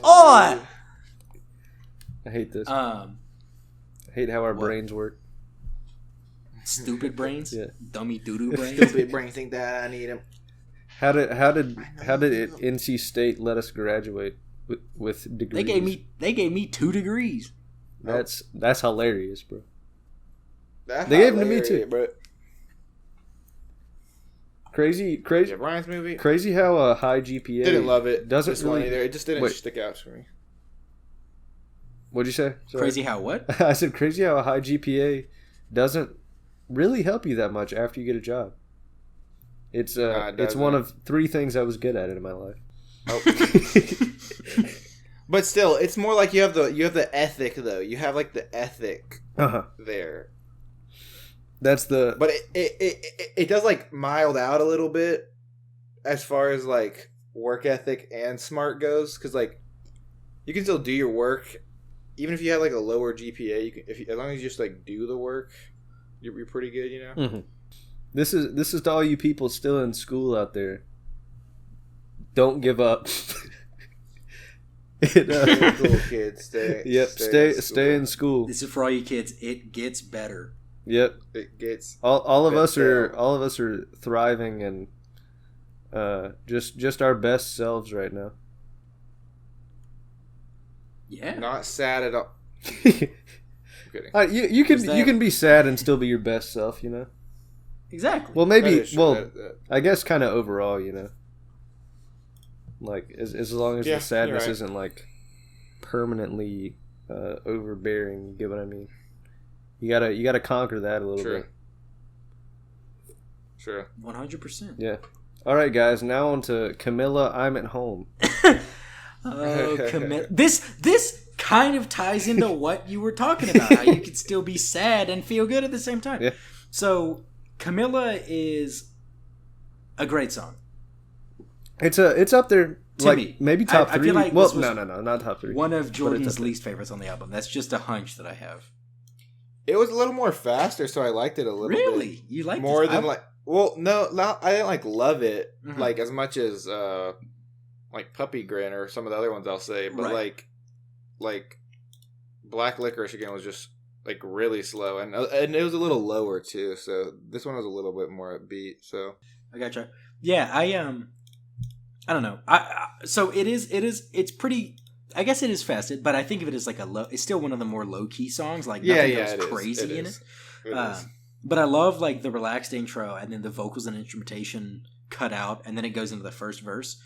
Speaker 2: Oh!
Speaker 1: I hate this. I hate how our brains work.
Speaker 2: Stupid brains, dummy doo-doo brains.
Speaker 3: Stupid brains think that I need them.
Speaker 1: How did NC State let us graduate with degrees?
Speaker 2: They gave me 2 degrees.
Speaker 1: That's hilarious, bro.
Speaker 3: That's
Speaker 1: they gave them to me too,
Speaker 3: bro.
Speaker 1: Crazy.
Speaker 3: Brian's movie.
Speaker 1: Crazy how a high GPA
Speaker 3: didn't love it.
Speaker 1: Doesn't really
Speaker 3: either. It just didn't stick out for me.
Speaker 1: What'd you say? Sorry.
Speaker 2: Crazy how what?
Speaker 1: I said crazy how a high GPA doesn't really help you that much after you get a job. It's one of 3 things I was good at in my life.
Speaker 3: Oh. But still, it's more like you have the ethic though. You have like the ethic there.
Speaker 1: That's the.
Speaker 3: But it does like mild out a little bit as far as like work ethic and smart goes, because like you can still do your work even if you have like a lower GPA. You can as long as you just like do the work. You're pretty good, you know.
Speaker 1: Mm-hmm. This is to all you people still in school out there. Don't give up.
Speaker 3: Cool kids, stay
Speaker 1: in school.
Speaker 2: This is for all you kids. It gets better.
Speaker 1: Yep,
Speaker 3: it gets.
Speaker 1: All of us are thriving and just our best selves right now.
Speaker 2: Yeah,
Speaker 3: not sad at all.
Speaker 1: You can be sad and still be your best self, you know.
Speaker 2: Exactly.
Speaker 1: Well, maybe. I guess kind of overall, you know. Like as long as the sadness isn't like permanently overbearing. You get what I mean? You gotta conquer that a little bit.
Speaker 3: Sure.
Speaker 2: 100%.
Speaker 1: Yeah. All right, guys. Now on to Camilla. I'm at home.
Speaker 2: Oh, Camilla. This kind of ties into what you were talking about. How you could still be sad and feel good at the same time.
Speaker 1: Yeah.
Speaker 2: So Camilla is a great song.
Speaker 1: It's up there.
Speaker 2: To
Speaker 1: like,
Speaker 2: me.
Speaker 1: Maybe top three.
Speaker 2: I feel like
Speaker 1: well, no, not top three.
Speaker 2: One of Jordan's least favorites on the album. That's just a hunch that I have.
Speaker 3: It was a little more faster, so I liked it a little bit.
Speaker 2: Really? You liked
Speaker 3: more
Speaker 2: this?
Speaker 3: than like? Well, no, I didn't like love it like as much as like Puppy Grin or some of the other ones I'll say, but like Black Licorice again was just like really slow, and it was a little lower too. So this one was a little bit more upbeat. So
Speaker 2: I gotcha. Yeah, I don't know. So it's pretty. I guess it is fast, but I think of it as like it's still one of the more low key songs. Like nothing goes crazy in it. But I love like the relaxed intro and then the vocals and instrumentation cut out, and then it goes into the first verse.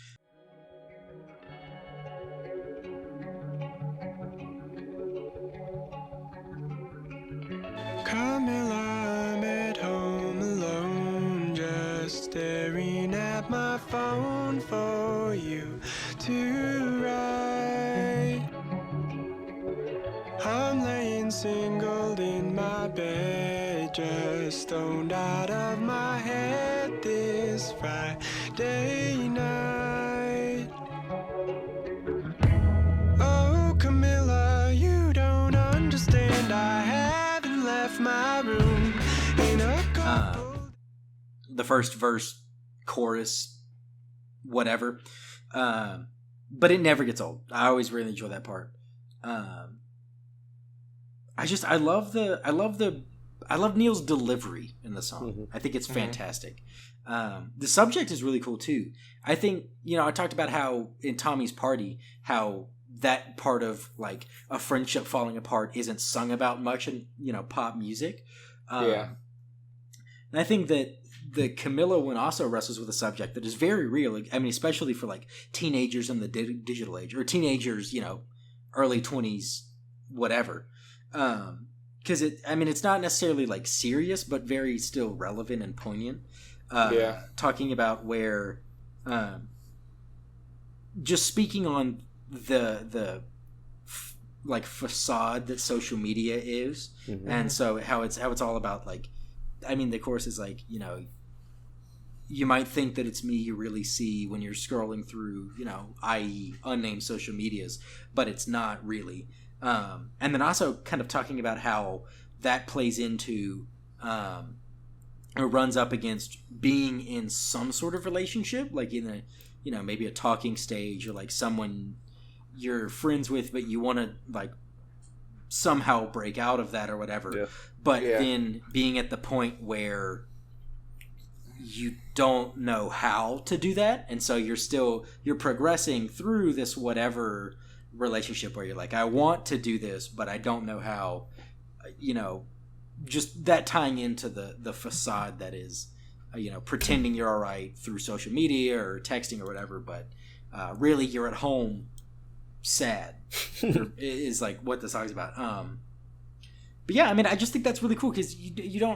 Speaker 4: Camilla, I'm at home alone, just staring at my phone for you to write. I'm laying singled in my bed, just stoned out of my head this Friday night. Oh, Camilla, you don't understand. I haven't left my room in a couple.
Speaker 2: The first verse, chorus, whatever. But it never gets old. I always really enjoy that part. I love Neil's delivery in the song. Mm-hmm. I think it's fantastic. The subject is really cool too. I think, I talked about how in Tommy's Party, how that part of like a friendship falling apart isn't sung about much in, pop music. And I think that the Camilla one also wrestles with a subject that is very real. I mean, especially for like teenagers in the digital age, or teenagers, early 20s, whatever. Because it's not necessarily like serious, but very still relevant and poignant. Talking about where, just speaking on the like facade that social media is, and so how it's all about like, the chorus is like, you might think that it's me you really see when you're scrolling through, i.e. unnamed social medias, but it's not really. And then also kind of talking about how that plays into or runs up against being in some sort of relationship, like in a maybe a talking stage, or like someone you're friends with but you want to like somehow break out of that or whatever, but then being at the point where you don't know how to do that, and so you're progressing through this whatever relationship where you're like, I want to do this but I don't know how, just that tying into the facade that is pretending you're all right through social media or texting or whatever, but really you're at home sad is like what the song's about. But yeah, I just think that's really cool because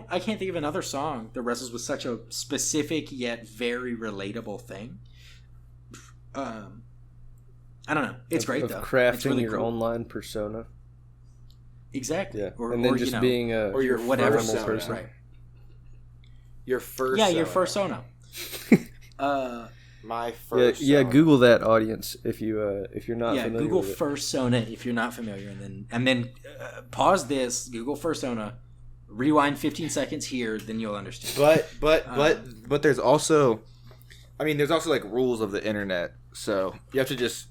Speaker 2: I can't think of another song that wrestles with such a specific yet very relatable thing. I don't know. It's great though.
Speaker 1: Crafting
Speaker 2: it's really
Speaker 1: your
Speaker 2: cool.
Speaker 1: online persona.
Speaker 2: Exactly.
Speaker 1: Yeah. And then just being a
Speaker 2: or your whatever
Speaker 1: person.
Speaker 2: Right.
Speaker 3: Your first.
Speaker 2: Yeah, your fursona.
Speaker 3: My first.
Speaker 1: Yeah. Google that, audience, if you're not familiar.
Speaker 2: Yeah, Google
Speaker 1: with it.
Speaker 2: fursona if you're not familiar, and then pause this. Google fursona. Rewind 15 seconds here, then you'll understand.
Speaker 3: But there's also, there's also like rules of the internet, so you have to just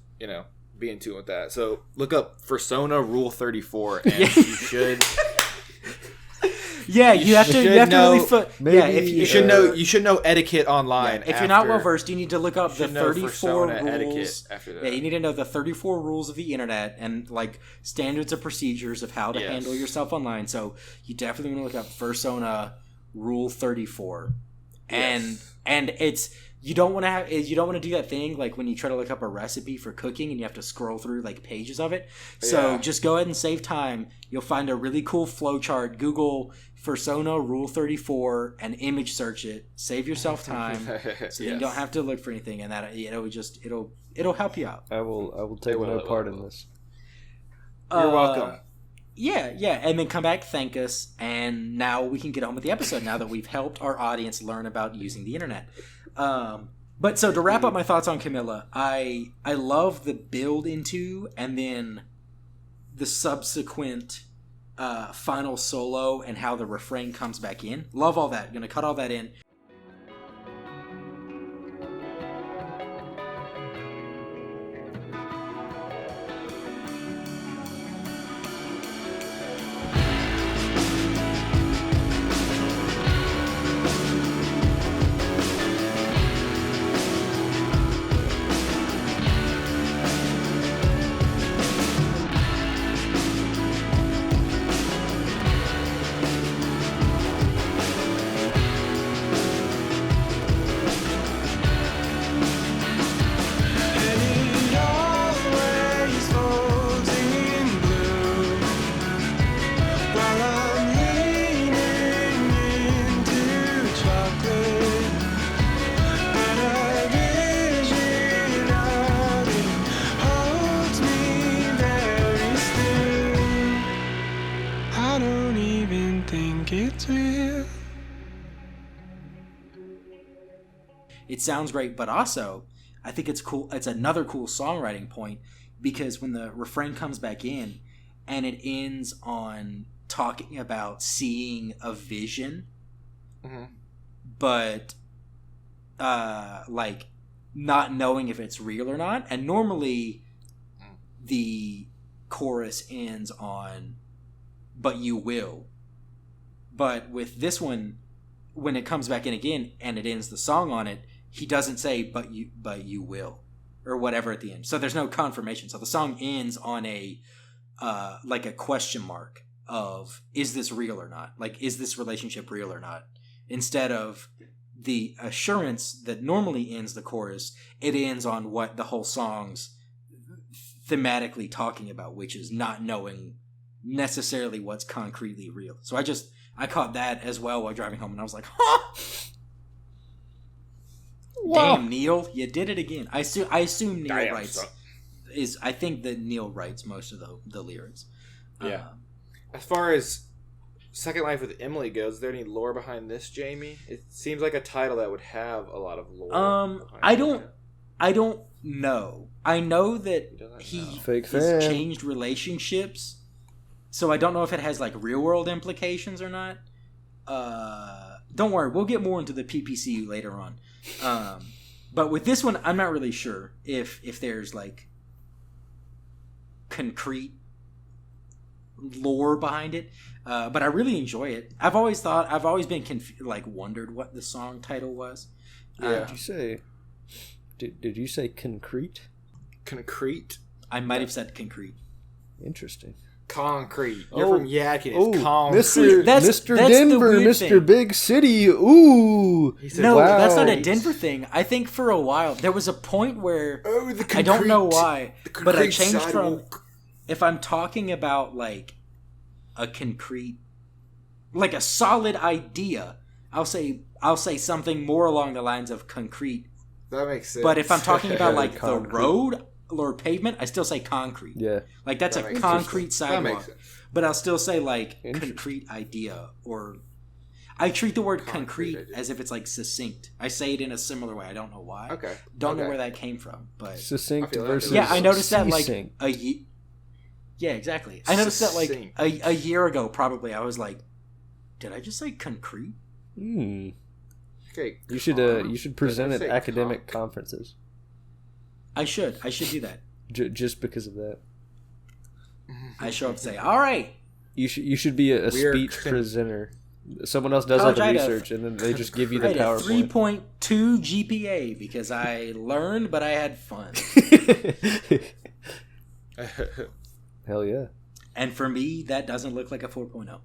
Speaker 3: be in tune with that. So look up Fursona Rule 34, and you should.
Speaker 2: Yeah, you have to know,
Speaker 1: really.
Speaker 3: You should know etiquette online.
Speaker 2: Yeah, if you're not well versed, you need to look up the 34 rules.
Speaker 3: Etiquette after that.
Speaker 2: Yeah, you need to know the 34 rules of the internet and like standards and procedures of how to handle yourself online. So you definitely want to look up Fursona Rule 34, and it's. You don't want to do that thing like when you try to look up a recipe for cooking and you have to scroll through like pages of it. So just go ahead and save time. You'll find a really cool flowchart. Google Fursona Rule 34 and image search it. Save yourself time, so you don't have to look for anything, and that it'll help you out.
Speaker 1: I will take no part in this.
Speaker 3: You're welcome.
Speaker 2: Yeah, and then come back, thank us, and now we can get on with the episode now that we've helped our audience learn about using the internet. But so to wrap up my thoughts on Camilla, I love the build into and then the subsequent final solo and how the refrain comes back in. Love all that. Gonna cut all that in. It sounds great, but also I think it's cool. It's another cool songwriting point because when the refrain comes back in and it ends on talking about seeing a vision, but like not knowing if it's real or not. And normally the chorus ends on "but you will." But with this one, when it comes back in again and it ends the song on it, he doesn't say but you will or whatever at the end. So there's no confirmation. So the song ends on a like a question mark of is this real or not? Like is this relationship real or not? Instead of the assurance that normally ends the chorus, it ends on what the whole song's thematically talking about, which is not knowing necessarily what's concretely real. So I caught that as well while driving home, and I was like, huh! Wow. Damn, Neil, you did it again. I assume Neil writes. I think that Neil writes most of the lyrics.
Speaker 3: Yeah. As far as Second Life with Emily goes, is there any lore behind this, Jamie? It seems like a title that would have a lot of lore.
Speaker 2: I don't know. I know that he's changed relationships, so I don't know if it has like real world implications or not. Don't worry, we'll get more into the PPCU later on. But with this one, I'm not really sure if there's like concrete lore behind it. But I really enjoy it. I've always been wondered what the song title was.
Speaker 1: Did you say? Did you say concrete?
Speaker 3: Concrete.
Speaker 2: I might have said concrete.
Speaker 1: Interesting.
Speaker 3: Concrete. You're from Yadkin. It's concrete.
Speaker 1: Mr. Denver, Mr. Big City. Ooh.
Speaker 2: No, wow. That's not a Denver thing. I think for a while there was a point where I don't know why, but I changed from if I'm talking about like a concrete, like a solid idea, I'll say something more along the lines of concrete.
Speaker 3: That makes sense.
Speaker 2: But if I'm talking about like the road or pavement, I still say concrete.
Speaker 1: Yeah.
Speaker 2: Like that's a concrete sidewalk. But I'll still say like concrete idea, or I treat the word concrete as if it's like succinct. I say it in a similar way. I don't know why.
Speaker 3: Okay.
Speaker 2: Don't know where that came from, but
Speaker 1: succinct versus
Speaker 2: I noticed that like yeah, exactly. I noticed that like a year ago probably. I was like, did I just say concrete?
Speaker 3: Okay.
Speaker 1: You should present at academic conferences.
Speaker 2: I should do that.
Speaker 1: Just because of that.
Speaker 2: I show up and say, all right.
Speaker 1: You should be a speech presenter. Someone else does all the research, and then they just give you the PowerPoint.
Speaker 2: 3.2 GPA because I learned, but I had fun.
Speaker 1: Hell yeah.
Speaker 2: And for me, that doesn't look like a 4.0.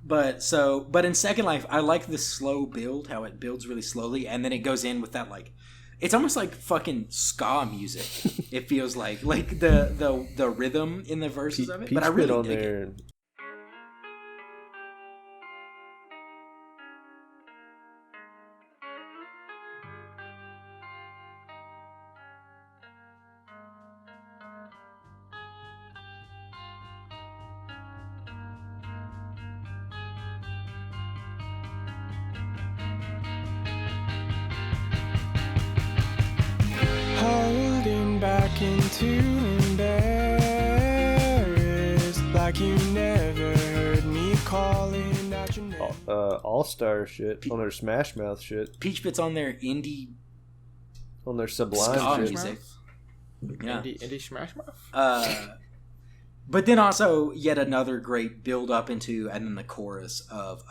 Speaker 2: But in Second Life, I like the slow build, how it builds really slowly, and then it goes in with that like, it's almost like fucking ska music. It feels like the rhythm in the verses of it. But I really dig it.
Speaker 4: too embarrassed, like you never heard me calling out your name.
Speaker 1: All-Star shit on their Smash Mouth shit.
Speaker 2: Peach Pit's on their indie,
Speaker 1: on their Sublime
Speaker 2: ska
Speaker 1: shit.
Speaker 2: music. Yeah.
Speaker 3: Indie Smash Mouth.
Speaker 2: But then also yet another great build up into, and then the chorus of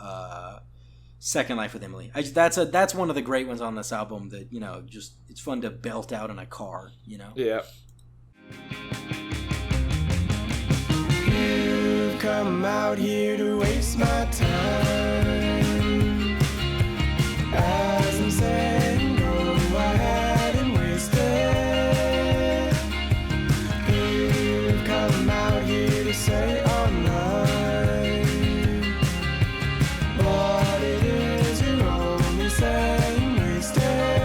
Speaker 2: Second Life with Emily. That's one of the great ones on this album that, you know, just it's fun to belt out in a car, you know.
Speaker 3: Yeah.
Speaker 4: You've come out here to waste my time. As I'm saying, go ahead and waste it. You've come out here to say I'm right. What it is you're only saying, waste it.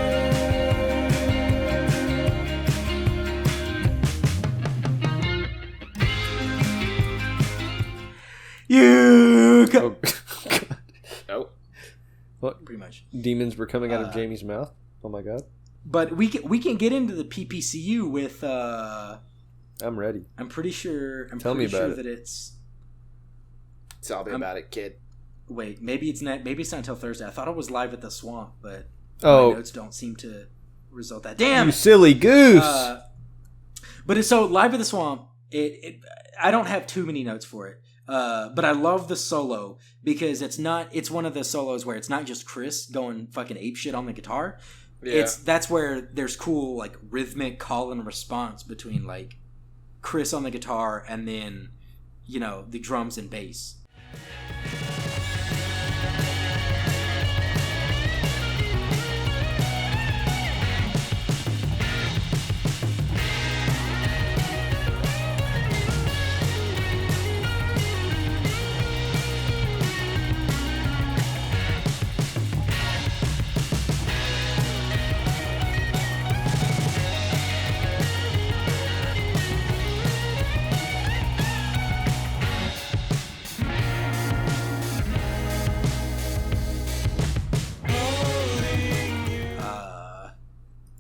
Speaker 2: You
Speaker 1: Oh,
Speaker 3: Nope.
Speaker 1: what?
Speaker 2: pretty much.
Speaker 1: Demons were coming out of Jamie's mouth? Oh my god.
Speaker 2: But we can get into the PPCU with
Speaker 1: I'm ready.
Speaker 2: I'm pretty sure
Speaker 1: Tell me about it.
Speaker 2: that it's
Speaker 3: Tell me about it, kid.
Speaker 2: wait, maybe it's not until Thursday. I thought it was Live at the Swamp, but my
Speaker 1: Oh,
Speaker 2: notes don't seem to result that. Damn
Speaker 1: you
Speaker 2: it!
Speaker 1: silly goose!
Speaker 2: But it's so Live at the Swamp. I don't have too many notes for it. But I love the solo because it's one of the solos where it's not just Chris going fucking apeshit on the guitar.
Speaker 3: Yeah.
Speaker 2: That's where there's cool like rhythmic call and response between like Chris on the guitar and then, you know, the drums and bass.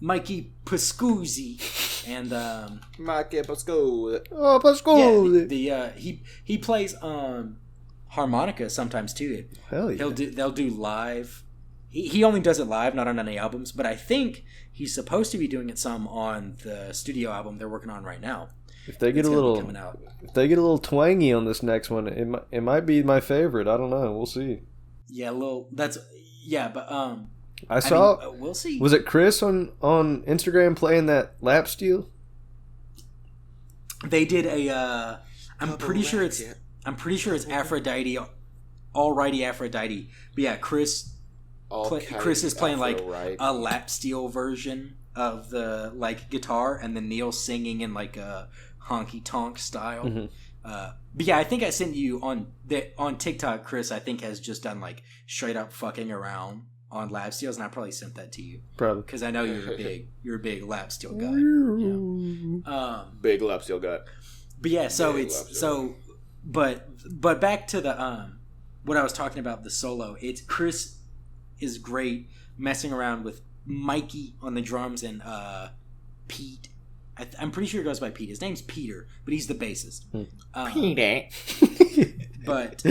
Speaker 2: Mikey Pascuzzi and
Speaker 3: Mikey Pasco.
Speaker 1: Oh, Pascal!
Speaker 2: he plays harmonica sometimes too.
Speaker 1: Hell yeah.
Speaker 2: They'll do live. He only does it live, not on any albums, but I think he's supposed to be doing it some on the studio album they're working on right now.
Speaker 1: If they get
Speaker 2: It's
Speaker 1: a
Speaker 2: gonna be
Speaker 1: little,
Speaker 2: coming out.
Speaker 1: if they get a little twangy on this next one, it might be my favorite. I don't know. We'll see.
Speaker 2: Yeah, but
Speaker 1: I saw.
Speaker 2: we'll see.
Speaker 1: Was it Chris on Instagram playing that lap steel?
Speaker 2: They did a. I'm pretty sure it's Aphrodite, Alrighty Aphrodite. But yeah, Chris is playing like a lap steel version of the like guitar, and then Neil singing in like a honky tonk style.
Speaker 1: Mm-hmm.
Speaker 2: But yeah, I think I sent you on TikTok. Chris, I think, has just done like straight up fucking around on lap steels, and I probably sent that to you.
Speaker 1: Probably.
Speaker 2: Because I know you're a big lap steel guy.
Speaker 3: Big lap steel guy.
Speaker 2: But yeah, but back to the what I was talking about, the solo. It's Chris is great messing around with Mikey on the drums and Pete. I'm pretty sure he goes by Pete. His name's Peter, but he's the bassist.
Speaker 3: Peter.
Speaker 2: But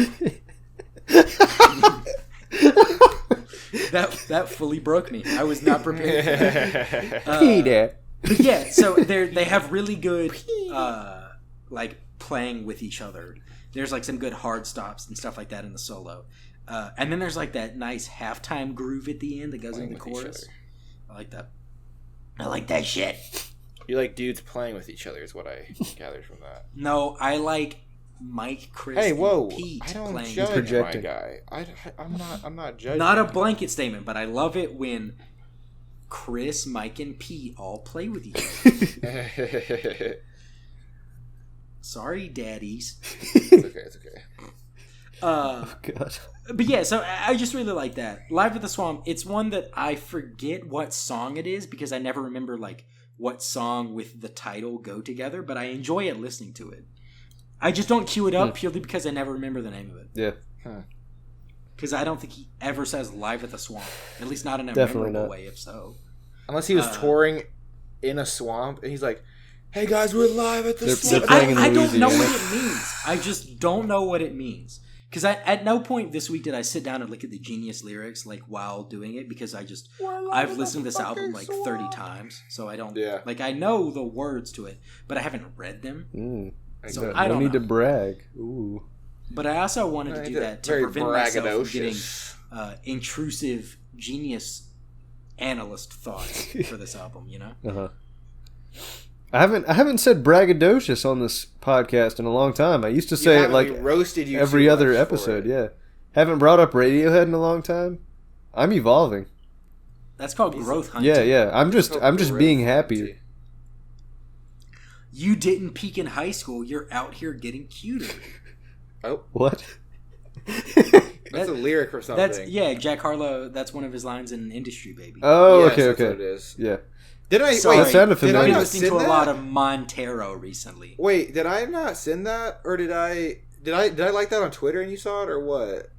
Speaker 2: that fully broke me. I was not prepared for that.
Speaker 1: Peter.
Speaker 2: But yeah, so they have really good like playing with each other. There's like some good hard stops and stuff like that in the solo. And then there's like that nice halftime groove at the end that goes into the chorus. I like that. I like that shit.
Speaker 3: You like dudes playing with each other is what I gathered from that.
Speaker 2: No, I like Mike, Chris,
Speaker 3: Hey, whoa!
Speaker 2: and Pete
Speaker 3: I don't
Speaker 2: playing.
Speaker 3: judge
Speaker 1: projecting.
Speaker 3: my guy. I'm not judging.
Speaker 2: Not a blanket statement, but I love it when Chris, Mike, and Pete all play with each other. Sorry, daddies.
Speaker 3: It's okay.
Speaker 1: Oh god.
Speaker 2: But yeah, so I just really like that. Live at the Swamp, it's one that I forget what song it is because I never remember like what song with the title go together, but I enjoy it listening to it. I just don't cue it up purely because I never remember the name of it.
Speaker 1: Yeah.
Speaker 2: Because I don't think he ever says Live at the Swamp. At least not in a
Speaker 1: Definitely
Speaker 2: memorable
Speaker 1: not.
Speaker 2: way, if so.
Speaker 3: Unless he was touring in a swamp and he's like, Hey guys, we're live at the
Speaker 1: They're playing in
Speaker 2: I don't know
Speaker 1: Louisiana.
Speaker 2: what it means. I just don't know what it means. Because at no point this week did I sit down and look at the Genius lyrics like while doing it, because I've listened to this album like 30 times, so I don't like, I know the words to it, but I haven't read them. So I don't
Speaker 1: need
Speaker 2: know.
Speaker 1: to brag. Ooh.
Speaker 2: But I also wanted to do that to prevent myself from getting intrusive Genius analyst thoughts for this album, you know?
Speaker 1: Uh-huh. I haven't said braggadocious on this podcast in a long time. I used to say it like
Speaker 3: roasted you
Speaker 1: every other episode. Yeah, haven't brought up Radiohead in a long time. I'm evolving.
Speaker 2: That's called growth hunting.
Speaker 1: Yeah. I'm just being happy.
Speaker 2: You didn't peak in high school. You're out here getting cuter.
Speaker 3: Oh,
Speaker 1: what?
Speaker 3: That's a lyric or something.
Speaker 2: Jack Harlow. That's one of his lines in Industry Baby.
Speaker 1: Oh,
Speaker 3: yes,
Speaker 1: okay.
Speaker 3: That's what it is.
Speaker 1: Yeah.
Speaker 3: Did I?
Speaker 2: Sorry,
Speaker 3: wait,
Speaker 1: that sounded familiar.
Speaker 2: I've been
Speaker 3: not
Speaker 2: listening to
Speaker 3: send
Speaker 2: a lot
Speaker 3: that?
Speaker 2: of Montero recently.
Speaker 3: Wait, did I not send that, or did I like that on Twitter and you saw it, or what?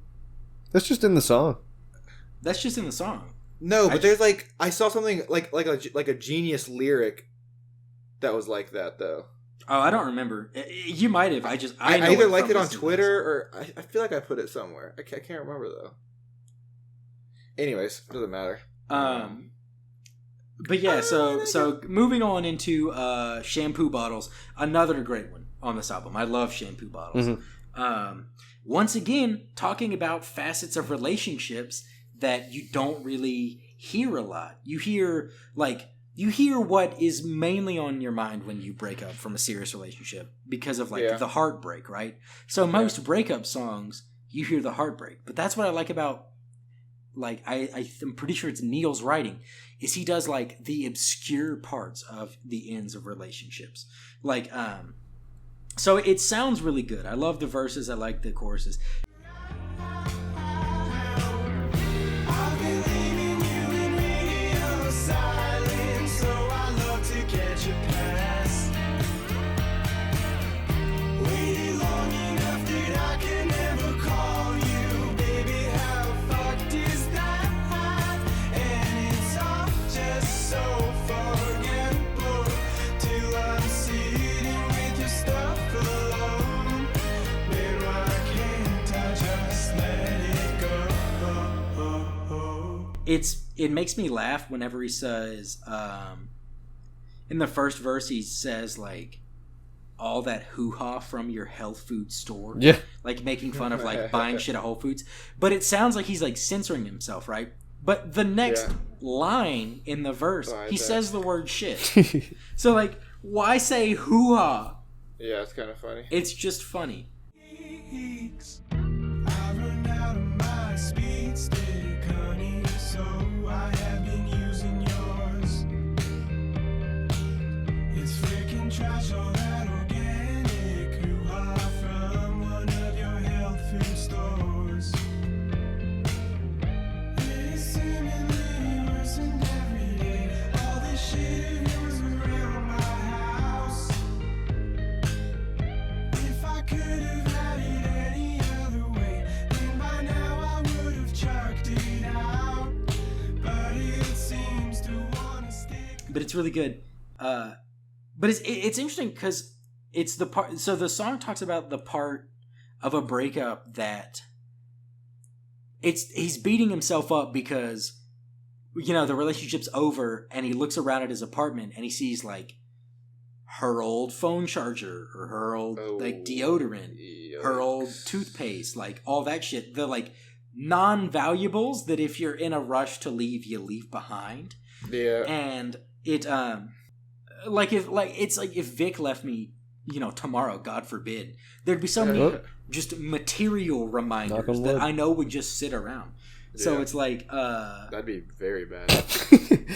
Speaker 1: That's just in the song.
Speaker 2: That's just in the song.
Speaker 3: No, but there's like I saw something like a Genius lyric that was like that though.
Speaker 2: Oh, I don't remember. You might have. I
Speaker 3: either liked it on Twitter or I feel like I put it somewhere. I can't remember though. Anyways, it doesn't matter.
Speaker 2: But yeah, so moving on into Shampoo Bottles, another great one on this album. I love Shampoo Bottles.
Speaker 1: Mm-hmm.
Speaker 2: Once again, talking about facets of relationships that you don't really hear a lot. You hear what is mainly on your mind when you break up from a serious relationship because of the heartbreak, right? So most breakup songs, you hear the heartbreak. But that's what I like about, I'm pretty sure it's Neil's writing, is he does the obscure parts of the ends of relationships. So it sounds really good. I love the verses. I like the choruses. It makes me laugh whenever he says, in the first verse he says all that hoo-ha from your health food store.
Speaker 1: Yeah.
Speaker 2: Making fun of buying shit at Whole Foods. But it sounds like he's censoring himself, right? But the next line in the verse, he says the word shit. So why say hoo-ha?
Speaker 3: Yeah, it's kind of funny.
Speaker 2: It's just funny.
Speaker 4: Trash all that organic hoo-ha from one of your health food stores. It is seemingly worsened every day. All this shit goes around my house. If I could have had it any other way, then by now I would have chucked it out. But it seems to want to stick.
Speaker 2: But it's really good. But it's interesting because it's the part. So the song talks about the part of a breakup that he's beating himself up because the relationship's over, and he looks around at his apartment and he sees her old phone charger or her old deodorant, her old toothpaste, all that shit. The non-valuables that if you're in a rush to leave, you leave behind.
Speaker 3: Yeah,
Speaker 2: and it if Vic left me, tomorrow, God forbid, there'd be so many just material reminders that I know would just sit around. Yeah. So it's
Speaker 3: that'd be very bad.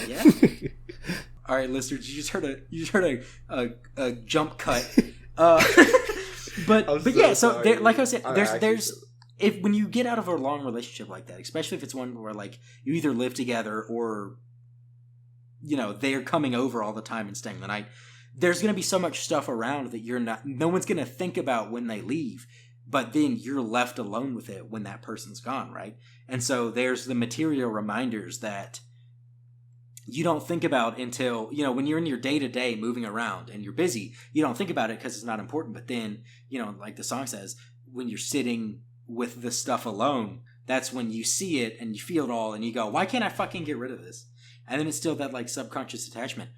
Speaker 2: Yeah. All right, listeners, you just heard a jump cut. But yeah, so there, like I said, there's if when you get out of a long relationship like that, especially if it's one where you either live together or they're coming over all the time and staying the night, there's going to be so much stuff around that no one's going to think about when they leave, but then you're left alone with it when that person's gone, right? And so there's the material reminders that you don't think about until, you know, when you're in your day-to-day moving around and you're busy, you don't think about it because it's not important. But then, you know, like the song says, when you're sitting with the stuff alone, that's when you see it and you feel it all and you go, why can't I fucking get rid of this? And then it's still that like subconscious attachment.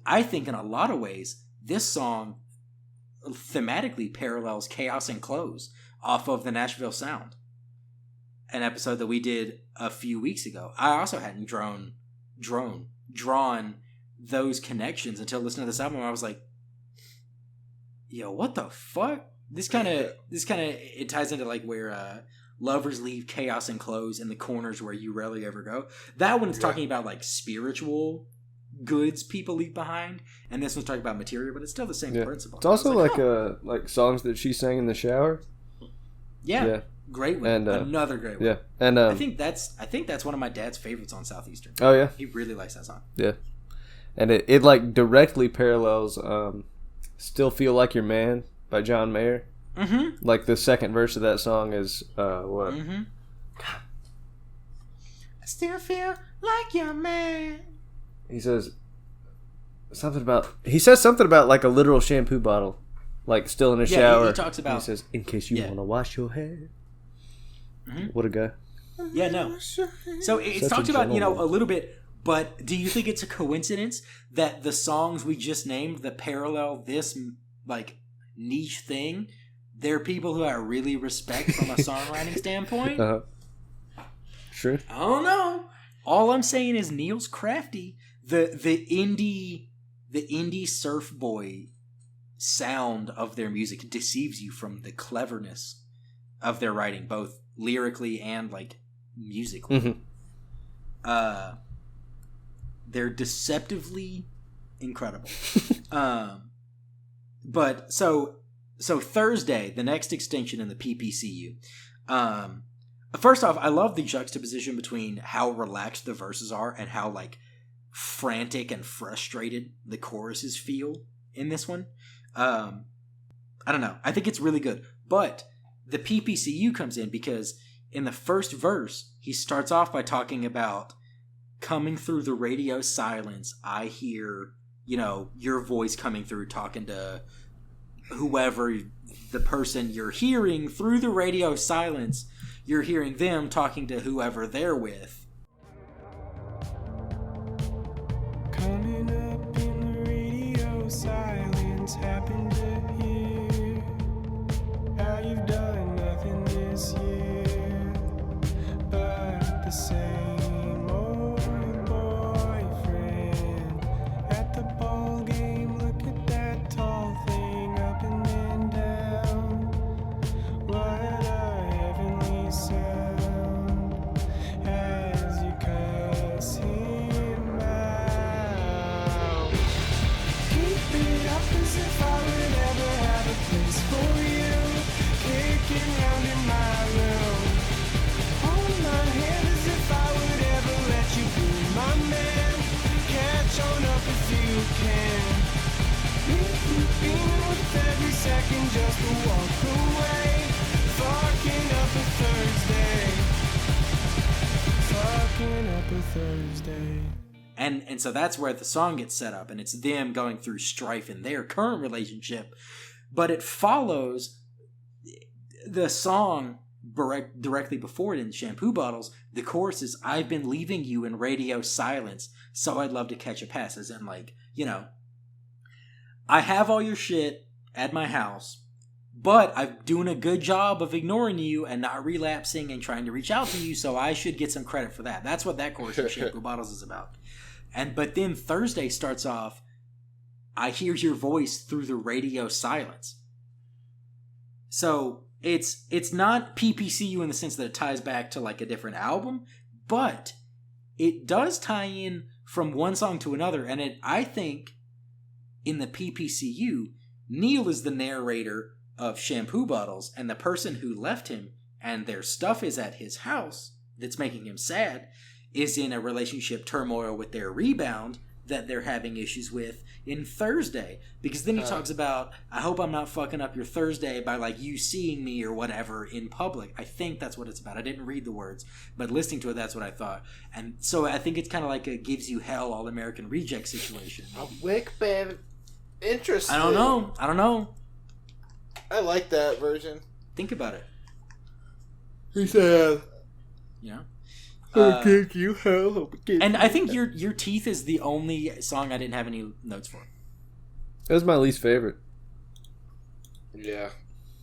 Speaker 2: I think in a lot of ways, this song thematically parallels Chaos and Clothes off of the Nashville Sound, an episode that we did a few weeks ago. I also hadn't drawn those connections until listening to this album. I was like, yo, what the fuck? This kind of it ties into like where lovers leave chaos and clothes in the corners where you rarely ever go. That one's talking about like spiritual goods people leave behind, and this one's talking about material, but it's still the same principle.
Speaker 1: It's also like songs that she sang in the shower.
Speaker 2: Yeah. Great one. And, another great one.
Speaker 1: Yeah. And
Speaker 2: I think that's one of my dad's favorites on Southeastern.
Speaker 1: Oh yeah.
Speaker 2: He really likes that song.
Speaker 1: Yeah. And it like directly parallels Still Feel Like Your Man by John Mayer. Mm-hmm. Like the second verse of that song is what? Mm-hmm.
Speaker 2: I still feel like your man.
Speaker 1: He says something about like a literal shampoo bottle, like still in a shower.
Speaker 2: He talks about.
Speaker 1: He says, "In case you want to wash your hair." Mm-hmm. What a guy.
Speaker 2: Yeah, no. So it's talked about, you know, a little bit, but do you think it's a coincidence that the songs we just named that parallel this like niche thing, they're people who I really respect from a songwriting standpoint?
Speaker 1: True.
Speaker 2: I don't know. All I'm saying is Neil's crafty. The indie surf boy sound of their music deceives you from the cleverness of their writing, both lyrically and like musically. Mm-hmm. They're deceptively incredible. But so Thursday, the next extinction in the PPCU. First off, I love the juxtaposition between how relaxed the verses are and how like frantic and frustrated the choruses feel in this one. I don't know. I think it's really good. But the PPCU comes in because in the first verse, he starts off by talking about coming through the radio silence. I hear, you know, your voice coming through talking to whoever the person you're hearing through the radio silence. You're hearing them talking to whoever they're with.
Speaker 4: Coming up in the radio silence, happened to hear how you've done nothing this year but the same old boyfriend at the ball game. Look at that tall thing up and then down. What a heavenly sound as you cuss him out. Keep it up as if I would ever have a place for you, kicking round in my room. Hold my hand as if I would ever let you be my man. Catch on up if you can. Leave you beaming with every second just to walk away. Fucking up a Thursday. Fucking up a Thursday.
Speaker 2: And so that's where the song gets set up, and it's them going through strife in their current relationship. But it follows the song directly before it in Shampoo Bottles. The chorus is, I've been leaving you in radio silence, so I'd love to catch a pass. As in, like, you know, I have all your shit at my house, but I'm doing a good job of ignoring you and not relapsing and trying to reach out to you, so I should get some credit for that. That's what that chorus of Shampoo Bottles is about. But then Thursday starts off, I hear your voice through the radio silence. So it's not PPCU in the sense that it ties back to like a different album, but it does tie in from one song to another. And I think in the PPCU, Neil is the narrator of Shampoo Bottles, and the person who left him and their stuff is at his house that's making him sad is in a relationship turmoil with their rebound that they're having issues with in Thursday, because then he talks about, I hope I'm not fucking up your Thursday by like you seeing me or whatever in public. I think that's what it's about. I didn't read the words, but listening to it, that's what I thought. And so I think it's kind of like a Gives You Hell All American Reject situation.
Speaker 3: A wick band. Interesting.
Speaker 2: I don't know.
Speaker 3: I like that version.
Speaker 2: Think about it.
Speaker 3: He said,
Speaker 2: Yeah.
Speaker 3: give you hell.
Speaker 2: And I think Your Teeth is the only song I didn't have any notes for.
Speaker 1: That was my least favorite.
Speaker 3: Yeah.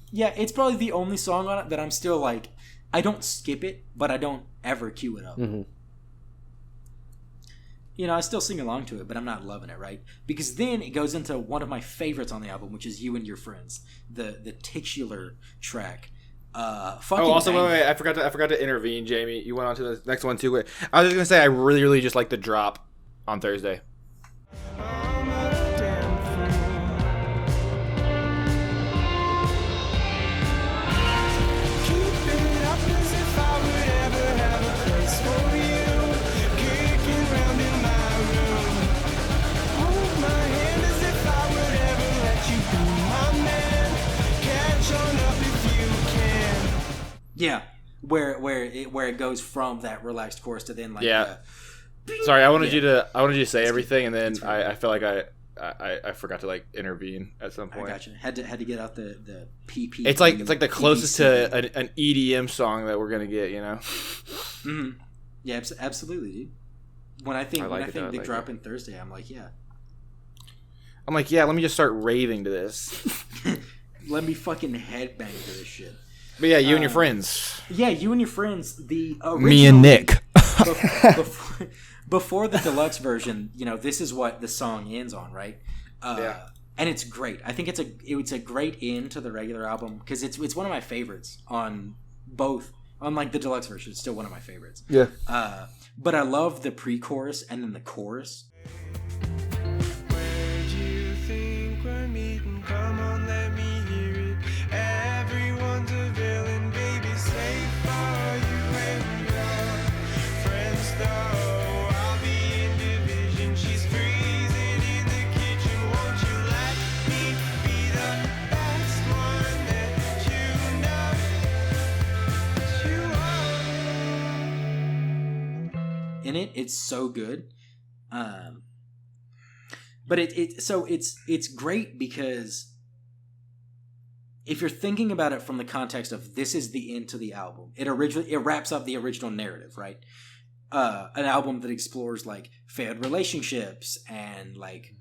Speaker 2: Yeah, it's probably the only song on it that I'm still like, I don't skip it, but I don't ever cue it up.
Speaker 1: Mm-hmm.
Speaker 2: You know, I still sing along to it, but I'm not loving it, right? Because then it goes into one of my favorites on the album, which is You and Your Friends, the titular track.
Speaker 3: Also, wait, I forgot to intervene, Jamie. You went on to the next one too. I was just gonna say I really just like the drop on Thursday.
Speaker 2: Yeah, where it goes from that relaxed chorus to then like
Speaker 3: Sorry, I wanted you to say everything, and then I felt like I forgot to like intervene at some point.
Speaker 2: I gotcha. Had to get out the PP.
Speaker 3: It's like the closest to an EDM song that we're gonna get, you know.
Speaker 2: Mm-hmm. Yeah, absolutely, dude. When I think they drop in Thursday, I'm like, yeah.
Speaker 3: Let me just start raving to this.
Speaker 2: Let me fucking headbang to this shit.
Speaker 3: But yeah, You and Your Friends.
Speaker 2: Yeah, You and Your Friends. The original,
Speaker 3: me and Nick.
Speaker 2: before the deluxe version, you know, this is what the song ends on, right?
Speaker 3: Yeah.
Speaker 2: And it's great. I think it's a great end to the regular album because it's one of my favorites on both. On like the deluxe version, it's still one of my favorites.
Speaker 1: Yeah.
Speaker 2: But I love the pre-chorus and then the chorus.
Speaker 4: Where'd you think we're meeting? Come on, let me hear it. Everyone's a villain, baby. Safe for you and your friends, though. I'll be in division. She's freezing in the kitchen. Won't you let me be the best one that you know?
Speaker 2: In it, it's so good. But it's great because if you're thinking about it from the context of this is the end to the album, it wraps up the original narrative, right? An album that explores like failed relationships and like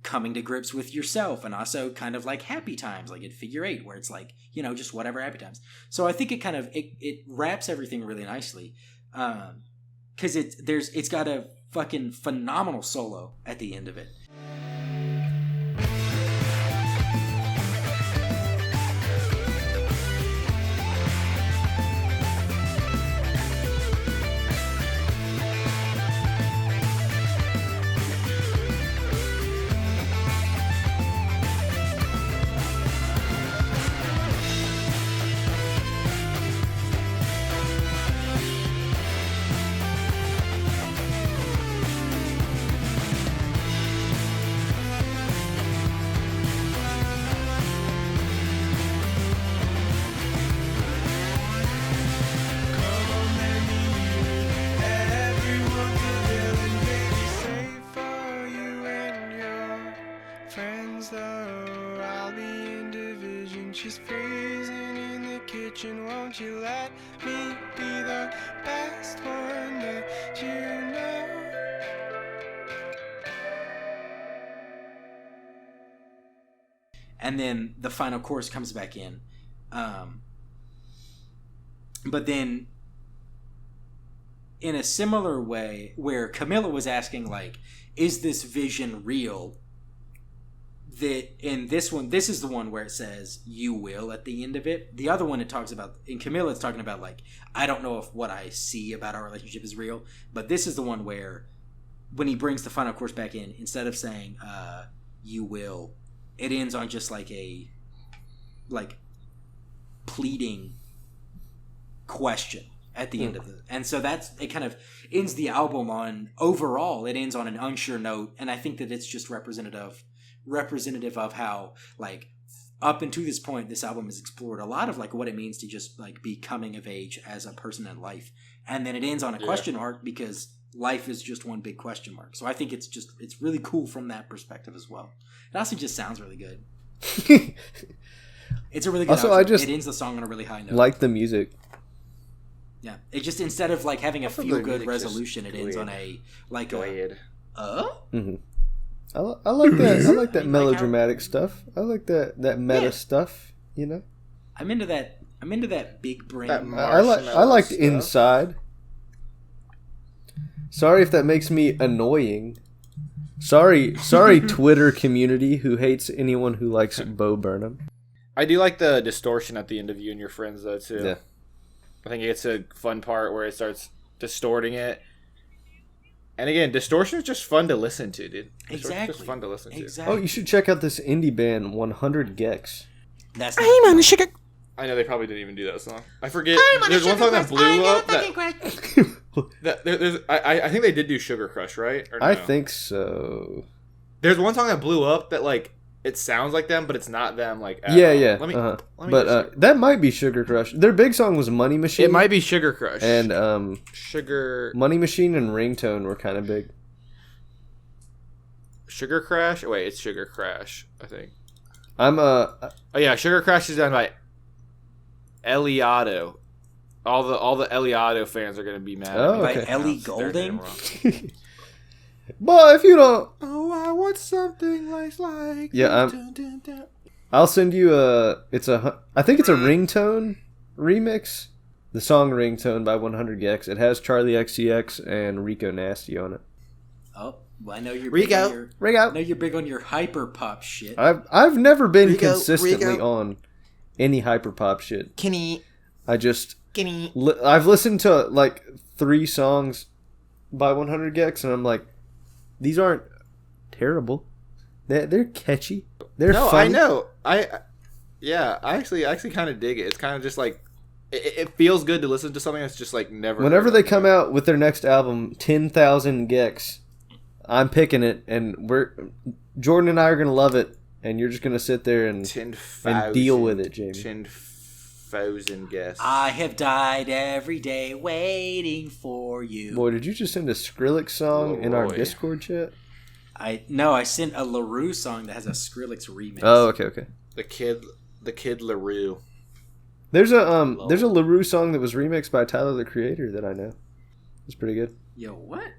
Speaker 2: coming to grips with yourself, and also kind of like happy times, like in Figure 8, where it's like, you know, just whatever happy times. So I think it kind of it wraps everything really nicely, because it's got a fucking phenomenal solo at the end of it.
Speaker 4: She's freezing in the kitchen. Won't you let me be the best one that you know?
Speaker 2: And then the final chorus comes back in. But then in a similar way where Camilla was asking, like, is this vision real? That in this one, this is the one where it says you will at the end of it. The other one it talks about, in Camilla it's talking about like, I don't know if what I see about our relationship is real, but this is the one where when he brings the final chorus back in, instead of saying you will, it ends on just like a pleading question. at the end of it. And so it kind of ends the album on, overall, it ends on an unsure note. And I think that it's just representative of how, like, up until this point, this album has explored a lot of, like, what it means to just, like, be coming of age as a person in life. And then it ends on a question mark because life is just one big question mark. So I think it's really cool from that perspective as well. It also just sounds really good. It's a really good outro. It ends the song on a really high note.
Speaker 1: Like the music.
Speaker 2: Yeah. It just, instead of like having a feel-good resolution, it ends on a, like
Speaker 1: Mm-hmm. I like that. I like that melodramatic stuff. I like that meta stuff, you know?
Speaker 2: I'm into that big brain.
Speaker 1: I liked stuff. Inside. Sorry if that makes me annoying. Sorry, Twitter community who hates anyone who likes Bo Burnham.
Speaker 3: I do like the distortion at the end of You and Your Friends, though, too.
Speaker 1: Yeah.
Speaker 3: I think it's a fun part where it starts distorting it. And again, distortion is just fun to listen to, dude.
Speaker 2: Exactly.
Speaker 3: Just fun to listen to.
Speaker 2: Exactly.
Speaker 1: Oh, you should check out this indie band, 100 Gex.
Speaker 2: That's
Speaker 3: I'm on the sugar. I know they probably didn't even do that song. I forget. There's one song that blew up. I think they did do Sugar Crush, right? Or no?
Speaker 1: I think so.
Speaker 3: There's one song that blew up that, like, it sounds like them, but it's not them. Like,
Speaker 1: yeah. Let me that might be Sugar Crush. Their big song was Money Machine.
Speaker 3: It might be Sugar Crush.
Speaker 1: And
Speaker 3: Money
Speaker 1: Machine and Ringtone were kind of big.
Speaker 3: Sugar Crash. Wait, it's Sugar Crash. I think.
Speaker 1: Oh
Speaker 3: yeah, Sugar Crash is done by Eliotto. All the Eliotto fans are gonna be mad.
Speaker 1: Oh,
Speaker 2: okay. By Ellie Goulding.
Speaker 1: But if you don't,
Speaker 3: I want something like
Speaker 1: yeah, I'll send you I think it's a Ringtone remix. The song Ringtone by 100 Gex. It has Charlie XCX and Rico Nasty on it.
Speaker 2: Oh, well, I know you're
Speaker 1: Rico.
Speaker 2: I know you're big on your hyper pop shit.
Speaker 1: I've never been consistently on any hyper pop shit.
Speaker 3: Kenny.
Speaker 1: I've listened to like 3 songs by 100 Gex and I'm like, these aren't terrible. They're catchy. They're funny.
Speaker 3: I know. I actually kind of dig it. It's kind of just like it feels good to listen to something that's just like never.
Speaker 1: Whenever they come out with their next album, 10,000 Gex, I'm picking it, and Jordan and I are gonna love it, and you're just gonna sit there and deal with it, Jamie.
Speaker 3: 10,000 Gex.
Speaker 2: I have died every day waiting for you.
Speaker 1: Boy, did you just send a Skrillex song in our Discord chat?
Speaker 2: I sent a LaRue song that has a Skrillex remix.
Speaker 1: Oh, okay.
Speaker 3: The kid LaRue.
Speaker 1: There's a LaRue song that was remixed by Tyler the Creator that I know. It's pretty good.
Speaker 2: Yo, what?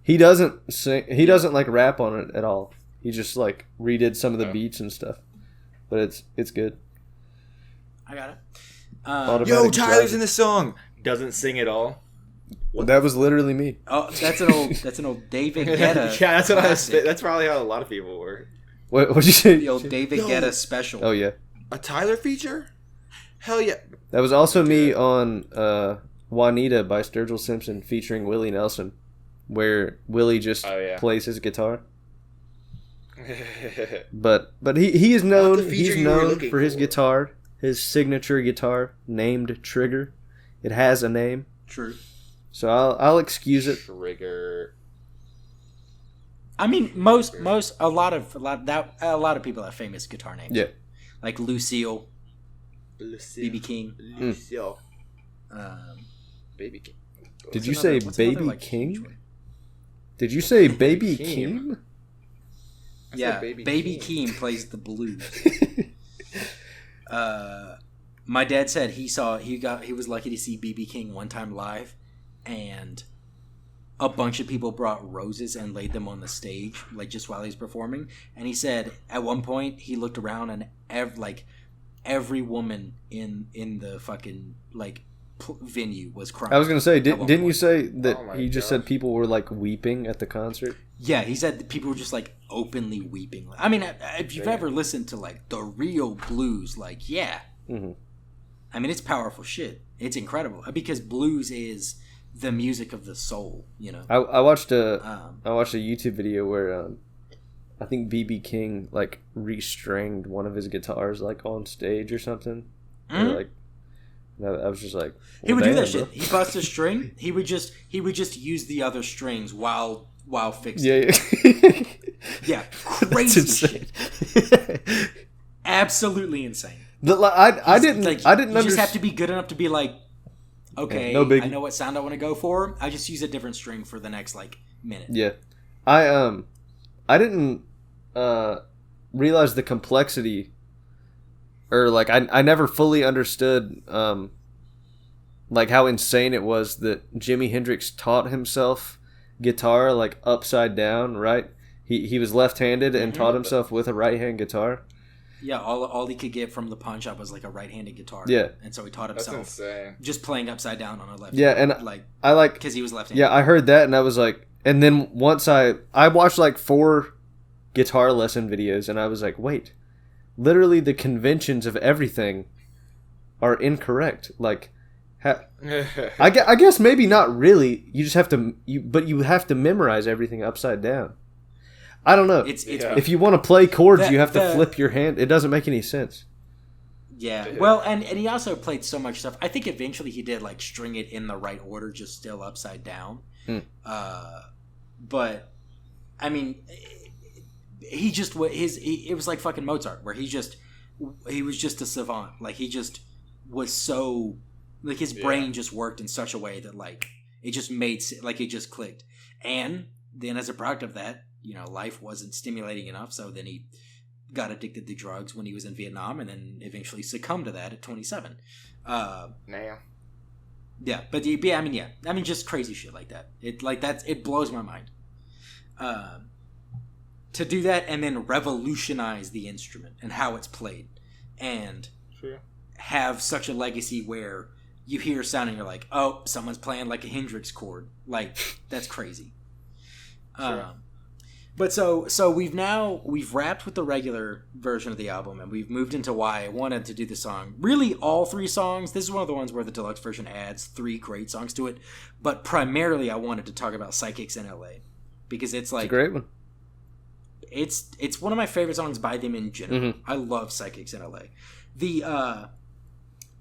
Speaker 1: He doesn't sing. He doesn't like rap on it at all. He just like redid some of the beats and stuff. But it's good.
Speaker 2: I got it.
Speaker 3: Yo, Tyler's in the song. Doesn't sing at all.
Speaker 1: Well, that was literally me.
Speaker 2: Oh, that's an old David Guetta.
Speaker 3: Yeah, that's what I was. That's probably how a lot of people were.
Speaker 1: What'd you say?
Speaker 2: The old David Guetta special.
Speaker 1: Oh yeah.
Speaker 3: A Tyler feature? Hell yeah.
Speaker 1: That was also me on Juanita by Sturgill Simpson featuring Willie Nelson, where Willie just plays his guitar. but he is known. He's known for his guitar. His signature guitar, named Trigger. It has a name.
Speaker 2: True.
Speaker 1: So I'll excuse it.
Speaker 3: Trigger.
Speaker 2: I mean, a lot of people have famous guitar names.
Speaker 1: Yeah.
Speaker 2: Like Lucille. BB King.
Speaker 3: Lucille. Baby King.
Speaker 1: Did you say Baby King? Did you say Baby King?
Speaker 2: Yeah, Baby Keem plays the blues. My dad said he was lucky to see BB King one time live, and a bunch of people brought roses and laid them on the stage, like just while he's performing. And he said at one point he looked around and every woman in the fucking venue was crying.
Speaker 1: I was gonna say, didn't you say that he just said people were like weeping at the concert?
Speaker 2: Yeah, he said that people were just like openly weeping. I mean, if you've ever listened to like the real blues,
Speaker 1: Mm-hmm.
Speaker 2: I mean, it's powerful shit. It's incredible because blues is the music of the soul. You know,
Speaker 1: I watched a YouTube video where I think BB King like restringed one of his guitars like on stage or something.
Speaker 2: Mm-hmm.
Speaker 1: Or, like I was just like, well,
Speaker 2: he would do that shit. He busts a string. He would just use the other strings while fixing.
Speaker 1: Yeah.
Speaker 2: Yeah, crazy shit. Absolutely insane.
Speaker 1: I didn't
Speaker 2: You just have to be good enough to be like, okay,
Speaker 1: no biggie.
Speaker 2: I know what sound I want to go for. I just use a different string for the next like minute.
Speaker 1: Yeah, I didn't realize the complexity, or like I never fully understood like how insane it was that Jimi Hendrix taught himself guitar like upside down, right? He was left-handed and taught himself with a right-hand guitar.
Speaker 2: Yeah, all he could get from the pawn shop was like a right-handed guitar.
Speaker 1: Yeah,
Speaker 2: and so he taught himself
Speaker 3: That's insane.
Speaker 2: just playing upside down on a left.
Speaker 1: Yeah, and I like
Speaker 2: because he was left-handed.
Speaker 1: Yeah, I heard that and I was like, and then once I watched like 4 guitar lesson videos and I was like, wait, literally the conventions of everything are incorrect. Like, I guess maybe not really. You just have to, but you have to memorize everything upside down. I don't know.
Speaker 2: It's
Speaker 1: If you want to play chords, you have to flip your hand. It doesn't make any sense.
Speaker 2: Yeah. Well, and he also played so much stuff. I think eventually he did like string it in the right order, just still upside down. But I mean, he just it was like fucking Mozart, where he was just a savant. Like he just was so like his brain just worked in such a way that like it just made like it just clicked. And then as a product of that, you know, life wasn't stimulating enough, so then he got addicted to drugs when he was in Vietnam, and then eventually succumbed to that at 27.
Speaker 3: Now.
Speaker 2: Yeah, but I mean, just crazy shit like that. It blows my mind. To do that and then revolutionize the instrument and how it's played, and have such a legacy where you hear a sound and you're like, oh, someone's playing like a Hendrix chord. Like, that's crazy. But so we've wrapped with the regular version of the album, and we've moved into why I wanted to do the song. Really, all 3 songs. This is one of the ones where the deluxe version adds 3 great songs to it. But primarily, I wanted to talk about Psychics in LA because it's like
Speaker 1: It's a great one.
Speaker 2: It's one of my favorite songs by them in general. I love Psychics in LA.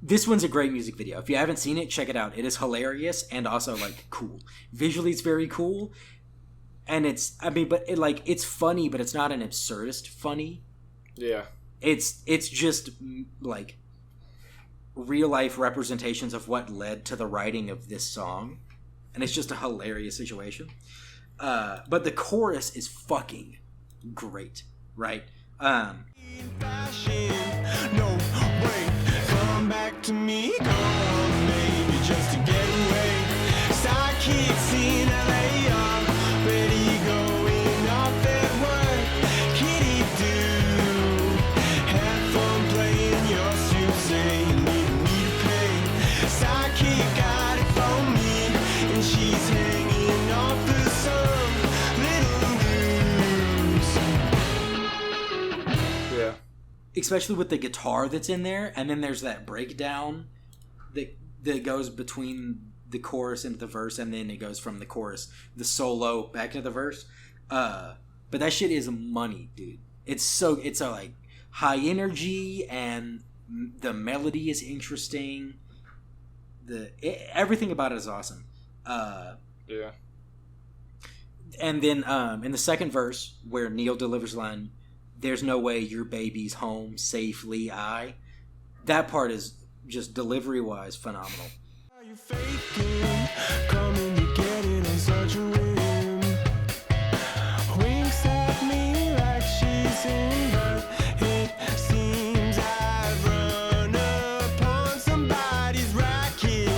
Speaker 2: This one's a great music video. If you haven't seen it, check it out. It is hilarious and also like cool. Visually, it's very cool. And it's funny, but it's not an absurdist funny.
Speaker 3: Yeah.
Speaker 2: It's just like real life representations of what led to the writing of this song. And it's just a hilarious situation. But the chorus is fucking great, right?
Speaker 4: No, wait, come back to me, go on, baby, just to get away. Sidekicks in LA.
Speaker 2: Especially with the guitar that's in there, and then there's that breakdown that goes between the chorus and the verse, and then it goes from the chorus, the solo, back to the verse. But that shit is money, dude. It's a like high energy, and the melody is interesting. Everything about it is awesome.
Speaker 3: Yeah.
Speaker 2: And then in the second verse, where Neil delivers the line, "There's no way your baby's home safely, that part is just delivery-wise phenomenal.
Speaker 4: Are you faking? Coming to get it on such a whim. Winks at me like she's in, but it seems I've run upon somebody's racket.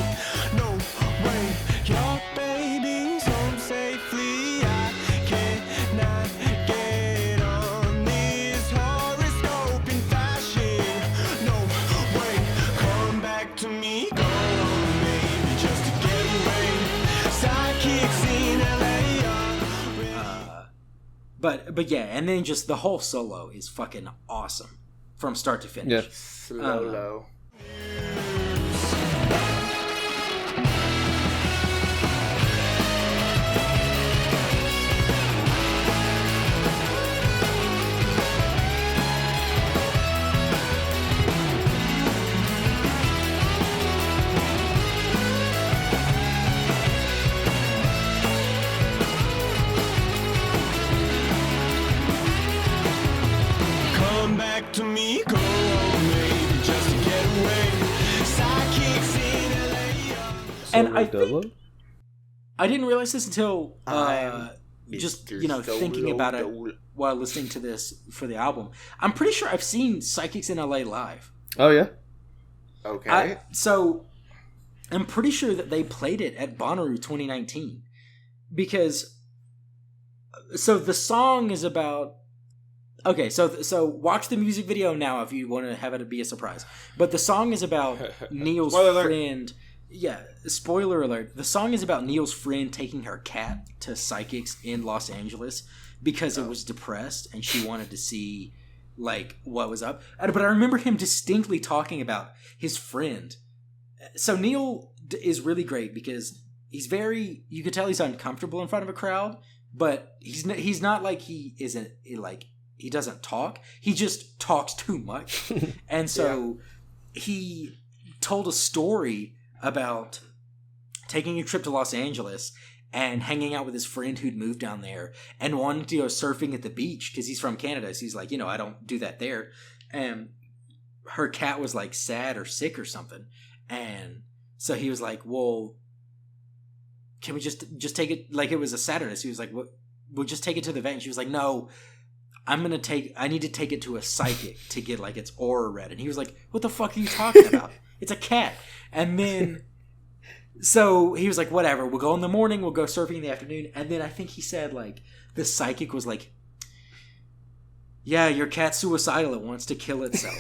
Speaker 4: No way, your baby's home safely. I cannot get on this horoscope in fashion. No way, come back to me, go on, baby, just to get away. Sidekicks in LA.
Speaker 2: But yeah, and then just the whole solo is fucking awesome from start to finish.
Speaker 1: Yeah.
Speaker 3: Slow.
Speaker 4: to me, go maybe just to get away. Psychics in LA.
Speaker 2: And I didn't realize this until just thinking about it while listening to this for the album. I'm pretty sure I've seen Psychics in LA live.
Speaker 1: Oh yeah.
Speaker 3: Okay.
Speaker 2: So I'm pretty sure that they played it at Bonnaroo 2019 because. So the song is about. Okay, so watch the music video now if you want to have it be a surprise. But the song is about Neil's friend. Yeah, spoiler alert. The song is about Neil's friend taking her cat to psychics in Los Angeles because it was depressed and she wanted to see like what was up. But I remember him distinctly talking about his friend. So Neil is really great because he's very. You could tell he's uncomfortable in front of a crowd, but he's not like he isn't like. He doesn't talk. He just talks too much. And so he told a story about taking a trip to Los Angeles and hanging out with his friend who'd moved down there and wanting to go surfing at the beach because he's from Canada. So he's like, I don't do that there. And her cat was like sad or sick or something. And so he was like, well, can we just take it? Like it was a Saturday. So he was like, we'll just take it to the vet. And she was like, no, I need to take it to a psychic to get like its aura read. And he was like, what the fuck are you talking about? It's a cat. And then, so he was like, whatever, we'll go in the morning, we'll go surfing in the afternoon. And then I think he said like, the psychic was like, yeah, your cat's suicidal. It wants to kill itself.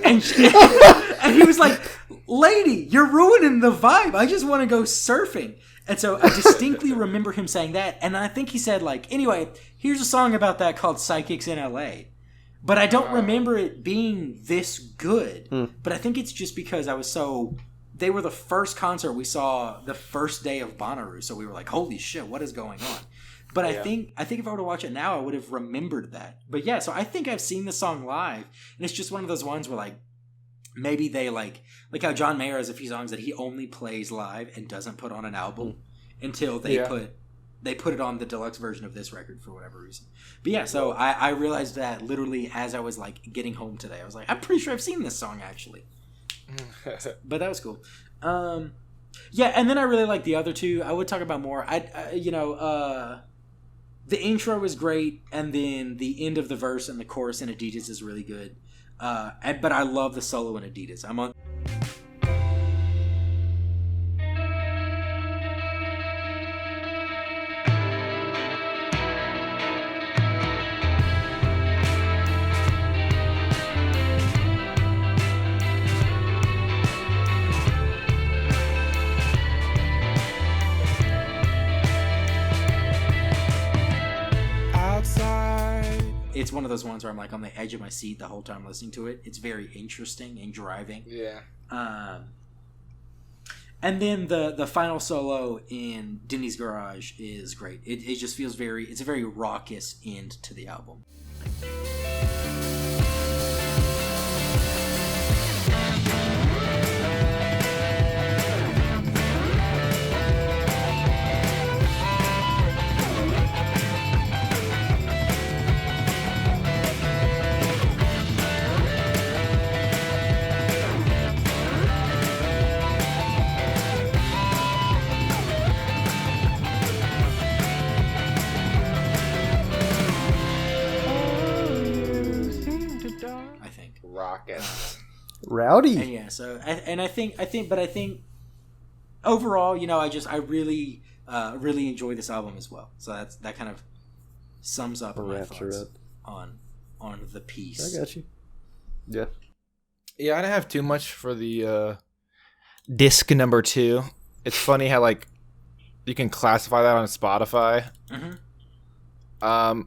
Speaker 2: and he was like, lady, you're ruining the vibe. I just want to go surfing. And so I distinctly remember him saying that. And I think he said, like, anyway, here's a song about that called Psychics in LA. But I don't remember it being this good. But I think it's just because I was so... They were the first concert we saw the first day of Bonnaroo. So we were like, holy shit, what is going on? But I think if I were to watch it now, I would have remembered that. But yeah, so I think I've seen the song live. And it's just one of those ones where, like, maybe they like how John Mayer has a few songs that he only plays live and doesn't put on an album until they put it on the deluxe version of this record for whatever reason. But yeah, so I realized that literally as I was like getting home today. I was like, I'm pretty sure I've seen this song actually. But that was cool. Yeah, and then I really like the other two. I would talk about more. The intro is great, and then the end of the verse and the chorus in Adidas is really good. But I love the solo in Adidas. I'm on. It's one of those ones where I'm like on the edge of my seat the whole time listening to it. It's very interesting and driving.
Speaker 3: Yeah.
Speaker 2: And then the final solo in Denny's Garage is great. It just feels it's a very raucous end to the album.
Speaker 1: Rowdy.
Speaker 2: And yeah, so I think overall, I really enjoy this album as well. So that kind of sums up my thoughts on the piece.
Speaker 1: I got you. Yeah.
Speaker 3: Yeah, I don't have too much for the disc number 2. It's funny how like you can classify that on Spotify. Mm-hmm.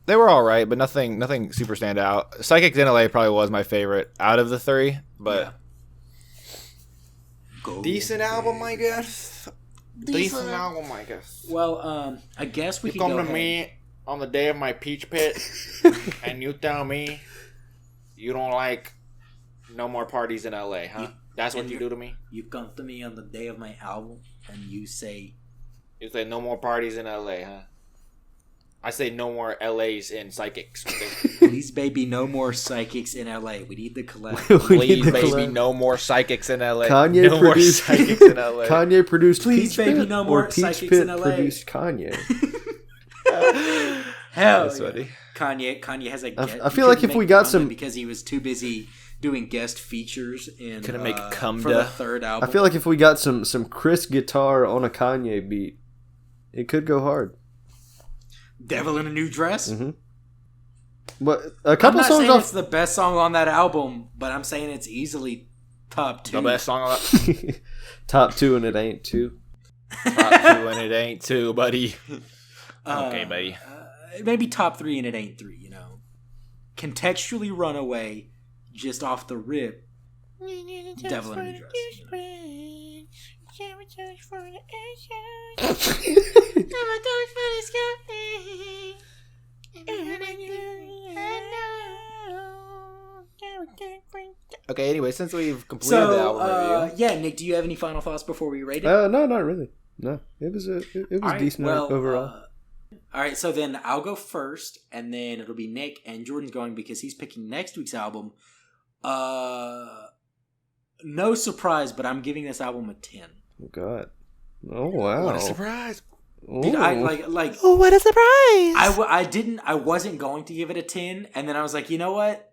Speaker 3: They were all right, but nothing super stand out. Psychics in LA probably was my favorite out of the 3, but decent album, I guess. Decent album, I guess.
Speaker 2: Well, I guess we
Speaker 3: can
Speaker 2: come
Speaker 3: to me on the day of my peach pit, and you tell me you don't like no more parties in LA, huh? That's what you do to me?
Speaker 2: You come to me on the day of my album, and you say
Speaker 3: no more parties in LA, huh? I say no more LAs in Psychics. Okay?
Speaker 2: Please, baby, no more psychics in LA. We need the collab.
Speaker 3: Please, baby, no more psychics in LA.
Speaker 1: Kanye
Speaker 3: no
Speaker 1: produced
Speaker 3: more psychics in LA.
Speaker 1: Kanye produced
Speaker 2: Please,
Speaker 1: Peach
Speaker 2: baby,
Speaker 1: Pit,
Speaker 2: no
Speaker 1: or
Speaker 2: more
Speaker 1: Peach
Speaker 2: psychics
Speaker 1: Pit
Speaker 2: in LA.
Speaker 1: produced Kanye.
Speaker 2: Hell
Speaker 3: That's
Speaker 2: yeah.
Speaker 3: funny.
Speaker 2: Kanye has a guest.
Speaker 1: I feel like if we got some,
Speaker 2: because he was too busy doing guest features in
Speaker 3: Couldn't make Cumda.
Speaker 2: for the third album.
Speaker 1: I feel like if we got some Chris guitar on a Kanye beat, it could go hard.
Speaker 2: Devil in a New Dress.
Speaker 1: Mm-hmm. But a couple
Speaker 2: I'm not
Speaker 1: songs
Speaker 2: saying
Speaker 1: off.
Speaker 2: it's the best song on that album, but I'm saying it's easily top 2.
Speaker 3: The best song on that.
Speaker 1: Top 2 and it ain't 2.
Speaker 3: Top 2 and it ain't 2, buddy. Okay, buddy.
Speaker 2: Maybe top 3 and it ain't 3. You know, contextually, Runaway, just off the rip. Devil in a New Dress.
Speaker 3: Okay, anyway, since we've completed the album review.
Speaker 2: Yeah, Nick, do you have any final thoughts before we rate it?
Speaker 1: No, not really. No, it was
Speaker 2: All right,
Speaker 1: decent
Speaker 2: well,
Speaker 1: overall.
Speaker 2: All right, so then I'll go first, and then it'll be Nick, and Jordan's going because he's picking next week's album. No surprise, but I'm giving this album a 10.
Speaker 1: Oh God! Oh wow!
Speaker 3: What a surprise!
Speaker 2: Dude, I like.
Speaker 3: Oh, what a surprise!
Speaker 2: I wasn't going to give it a 10, and then I was like, you know what?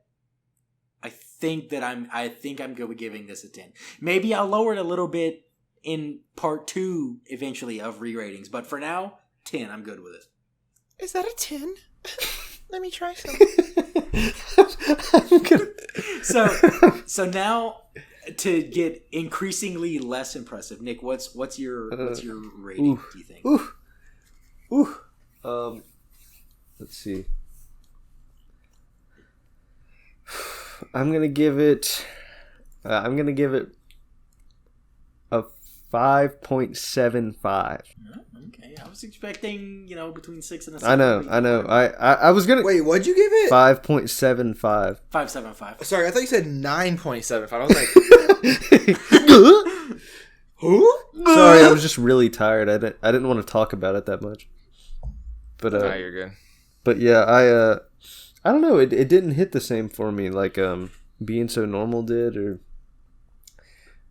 Speaker 2: I think I'm good with giving this a 10. Maybe I'll lower it a little bit in part 2 eventually of re-ratings, but for now, 10. I'm good with it.
Speaker 3: Is that a 10? Let me try some.
Speaker 2: So now to get increasingly less impressive, Nick, what's your rating? Do you think?
Speaker 1: Let's see. I'm gonna give it a 5.75.
Speaker 2: Okay, I was expecting between 6 and a 7.
Speaker 1: I know. I was gonna
Speaker 3: Wait, what'd you give it?
Speaker 1: 5.75.
Speaker 2: 5.75.
Speaker 3: Sorry, I thought you said 9.75. I was like, who?
Speaker 1: Sorry, I was just really tired. I didn't want to talk about it that much. But
Speaker 3: Nah, you're good.
Speaker 1: But yeah, I don't know. It didn't hit the same for me like Being So Normal did, or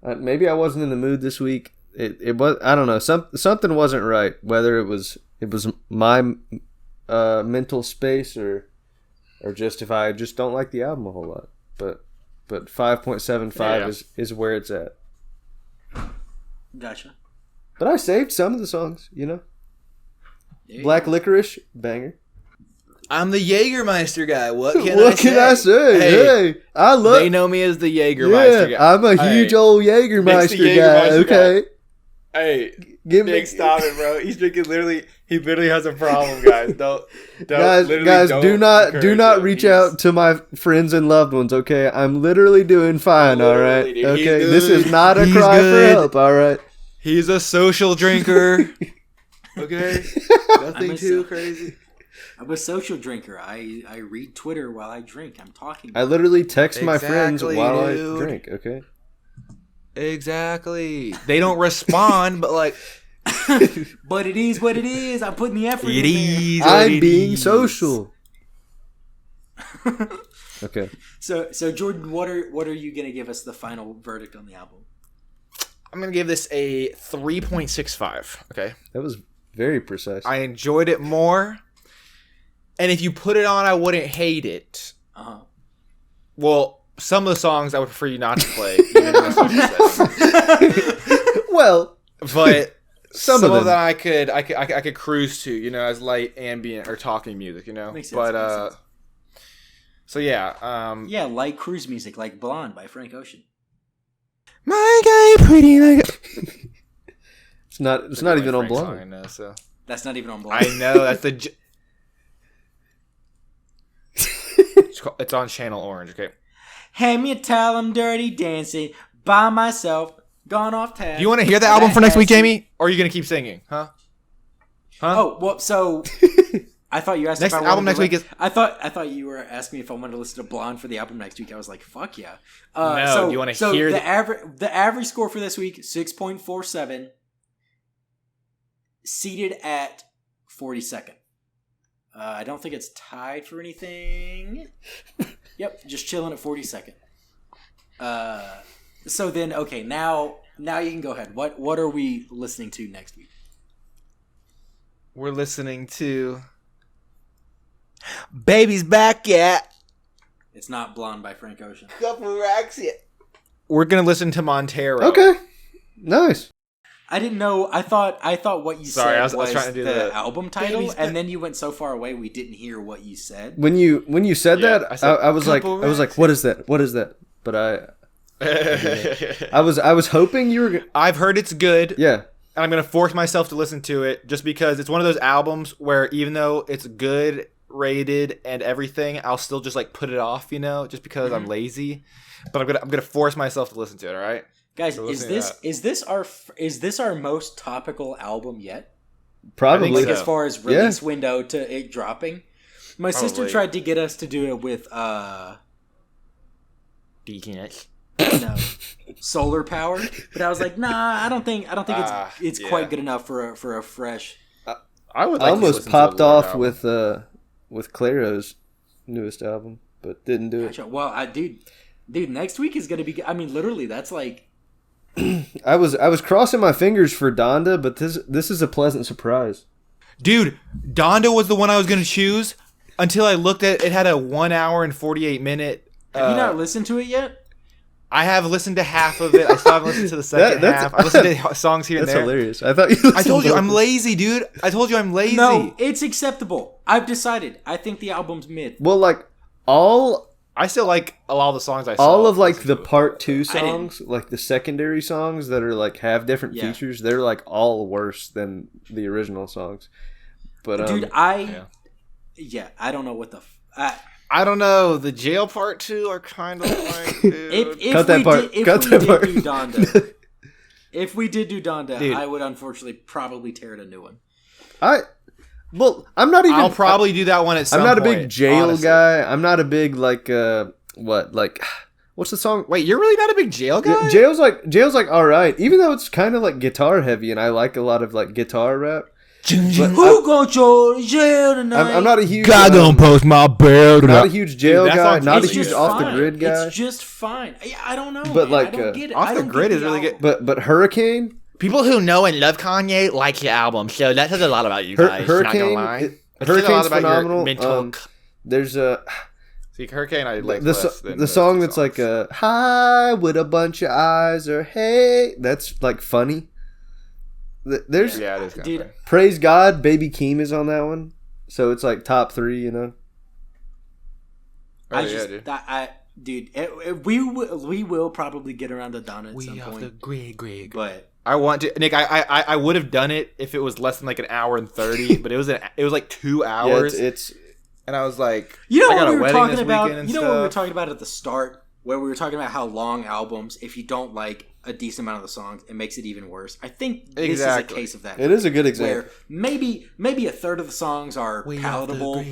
Speaker 1: maybe I wasn't in the mood this week. It was, I don't know, something wasn't right. Whether it was my mental space or just if I just don't like the album a whole lot. But 5.75 is where it's at.
Speaker 2: Gotcha.
Speaker 1: But I saved some of the songs,
Speaker 2: Yeah.
Speaker 1: Black Licorice, banger.
Speaker 3: I'm the Jägermeister guy. What can
Speaker 1: I say? Hey, I love.
Speaker 3: They know me as the Jägermeister guy.
Speaker 1: I'm a huge old Jägermeister guy. Okay.
Speaker 3: Hey,
Speaker 1: Give me.
Speaker 3: Nick, stop it, bro. He's drinking he literally has a problem, guys.
Speaker 1: Guys, do not reach out to my friends and loved ones, okay? I'm literally doing fine, all right?
Speaker 3: Dude,
Speaker 1: okay, this is not a cry for help, all right?
Speaker 3: He's a social drinker. Okay? Nothing too crazy.
Speaker 2: I'm a social drinker. I read Twitter while I drink. I'm talking.
Speaker 1: I literally text my friends while
Speaker 3: dude.
Speaker 1: I drink, okay?
Speaker 3: Exactly. They don't respond, but like...
Speaker 2: But it is what it is. I'm putting the effort
Speaker 3: It
Speaker 2: in
Speaker 3: is.
Speaker 1: I'm being social. Okay.
Speaker 2: So Jordan, what are you gonna give us the final verdict on the album?
Speaker 3: I'm gonna give this a 3.65. Okay.
Speaker 1: That was very precise.
Speaker 3: I enjoyed it more. And if you put it on, I wouldn't hate it.
Speaker 2: Uh-huh.
Speaker 3: Well, some of the songs I would prefer you not to play. Even in a social setting.
Speaker 1: Well,
Speaker 3: but some of
Speaker 1: them
Speaker 3: that I could cruise to, as light ambient or talking music,
Speaker 2: Makes sense,
Speaker 3: But
Speaker 2: makes sense.
Speaker 3: So yeah,
Speaker 2: yeah, light cruise music like "Blonde" by Frank Ocean.
Speaker 3: My guy pretty like.
Speaker 1: it's not even on Blonde.
Speaker 3: I know, so
Speaker 2: That's not even on Blonde.
Speaker 3: I know that's the. It's on Channel Orange, okay?
Speaker 2: Hand me a towel, I'm dirty dancing by myself, gone off task.
Speaker 3: Do you want to hear the album for next week, Jamie? Or are you going to keep singing? Huh?
Speaker 2: Oh, well, so I thought you asked
Speaker 3: Next
Speaker 2: if I
Speaker 3: album
Speaker 2: wanted
Speaker 3: next
Speaker 2: to
Speaker 3: week is...
Speaker 2: I thought you were asking me if I wanted to listen to Blonde for the album next week. I was like, fuck yeah.
Speaker 3: No, do you want to hear
Speaker 2: the average score for this week, 6.47, seated at 42nd. I don't think it's tied for anything. Yep, just chilling at 42nd. So then, okay, now you can go ahead. What are we listening to next week?
Speaker 3: We're listening to Baby's Back Yet.
Speaker 2: It's not Blonde by Frank Ocean.
Speaker 3: Couple racks yet. We're gonna listen to Montero.
Speaker 1: Okay, nice.
Speaker 2: I didn't know. I thought what you said was
Speaker 3: trying to do
Speaker 2: the album title, and then you went so far away we didn't hear what you said.
Speaker 1: When you said that, I was like, what is that? What is that? But I was hoping you were.
Speaker 3: I've heard it's good.
Speaker 1: Yeah.
Speaker 3: And I'm gonna force myself to listen to it just because it's one of those albums where even though it's good, rated, and everything, I'll still just like put it off, just because I'm lazy. But I'm gonna force myself to listen to it. All right,
Speaker 2: guys. So is this our most topical album yet?
Speaker 1: Probably.
Speaker 2: Like as far as release window to it dropping. My sister tried to get us to do it with
Speaker 3: Deaconess.
Speaker 2: No, Solar Power, but I was like, nah, I don't think it's quite good enough for a fresh.
Speaker 3: I would.
Speaker 1: I almost popped off with Claro's newest album, but didn't do it.
Speaker 2: Well, dude, next week is gonna be. I mean, literally, that's like.
Speaker 1: I was crossing my fingers for Donda, but this is a pleasant surprise.
Speaker 3: Dude, Donda was the one I was gonna choose until I looked at it. Had a 1 hour and 48 minute.
Speaker 2: Have you not listened to it yet?
Speaker 3: I have listened to half of it. I still haven't listened to the second half. I listened to songs here and there.
Speaker 1: That's hilarious. I thought you.
Speaker 3: I told you I'm lazy, dude. I told you I'm lazy.
Speaker 2: No, it's acceptable. I've decided. I think the album's mid.
Speaker 1: Well,
Speaker 3: I still like a lot of the songs I saw.
Speaker 1: All of like the part 2 songs, like the secondary songs that are like have different features, they're like all worse than the original songs. But
Speaker 2: dude, I don't know what the.
Speaker 3: I don't know. The jail part 2 are kind of like. Dude.
Speaker 1: Cut that part.
Speaker 2: If we did do Donda,
Speaker 3: dude.
Speaker 2: I would unfortunately probably tear it a new one.
Speaker 1: I'm not even.
Speaker 3: I'll probably do that one at some point.
Speaker 1: I'm not a big jail guy. I'm not a big what's the song?
Speaker 3: Wait, you're really not a big jail guy?
Speaker 1: Jail's like all right, even though it's kind of like guitar heavy, and I like a lot of like guitar rap.
Speaker 2: Who gon' go to jail tonight?
Speaker 1: I'm not a huge.
Speaker 3: God gonna post my bail tonight.
Speaker 1: Not a huge jail guy. Not a huge off the grid guy.
Speaker 2: It's just fine. I don't know.
Speaker 1: But
Speaker 2: man. I don't get it.
Speaker 3: Off the grid is really good.
Speaker 1: But Hurricane.
Speaker 3: People who know and love Kanye like your album, so that says a lot about you guys.
Speaker 1: Hurricane.
Speaker 3: Not gonna lie.
Speaker 1: Hurricane's phenomenal. There's a.
Speaker 3: See, Hurricane I like
Speaker 1: the song that's like hi with a bunch of eyes or hey, that's like funny. There's
Speaker 3: it is kind of
Speaker 1: Praise God, Baby Keem is on that one, so it's like top 3,
Speaker 2: we will probably get around to Donna at some point.
Speaker 3: The Greg.
Speaker 2: But
Speaker 3: I want to, Nick. I would have done it if it was less than like an hour and 30, but it was like 2 hours.
Speaker 1: Yeah, it's
Speaker 3: and I was like,
Speaker 2: what we were talking about? What we were talking about at the start, where we were talking about how long albums, if you don't like a decent amount of the songs, it makes it even worse. I think this is a case of that.
Speaker 1: It is a good example.
Speaker 2: Where maybe a third of the songs are palatable,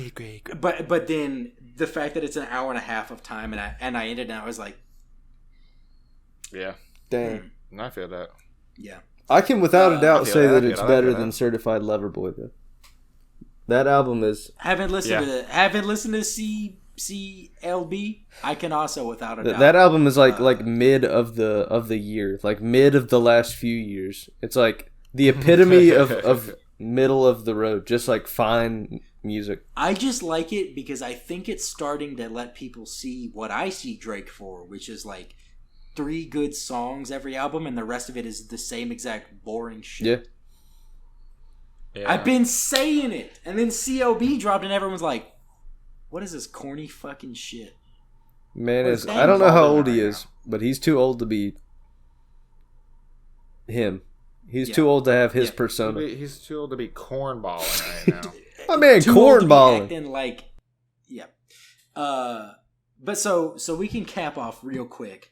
Speaker 2: but then the fact that it's an hour and a half of time, and I ended, and I was like,
Speaker 3: yeah,
Speaker 1: damn,
Speaker 3: I feel that.
Speaker 2: Yeah,
Speaker 1: I can without a doubt say that it's better than Certified Lover Boy. Though that album is
Speaker 2: haven't listened to CLB. I can also without a doubt.
Speaker 1: That album is like mid of the year, like mid of the last few years. It's like the epitome of middle of the road, just like fine music.
Speaker 2: I just like it because I think it's starting to let people see what I see Drake for, which is like 3 good songs every album, and the rest of it is the same exact boring shit.
Speaker 3: Yeah.
Speaker 2: I've been saying it, and then CLB dropped, and everyone's like, "What is this corny fucking shit?"
Speaker 1: Man, I don't know how old he is, but he's too old to be him. He's too old to have his persona.
Speaker 3: He's too old to be cornballing right now.
Speaker 1: My man, cornballing.
Speaker 2: But so we can cap off real quick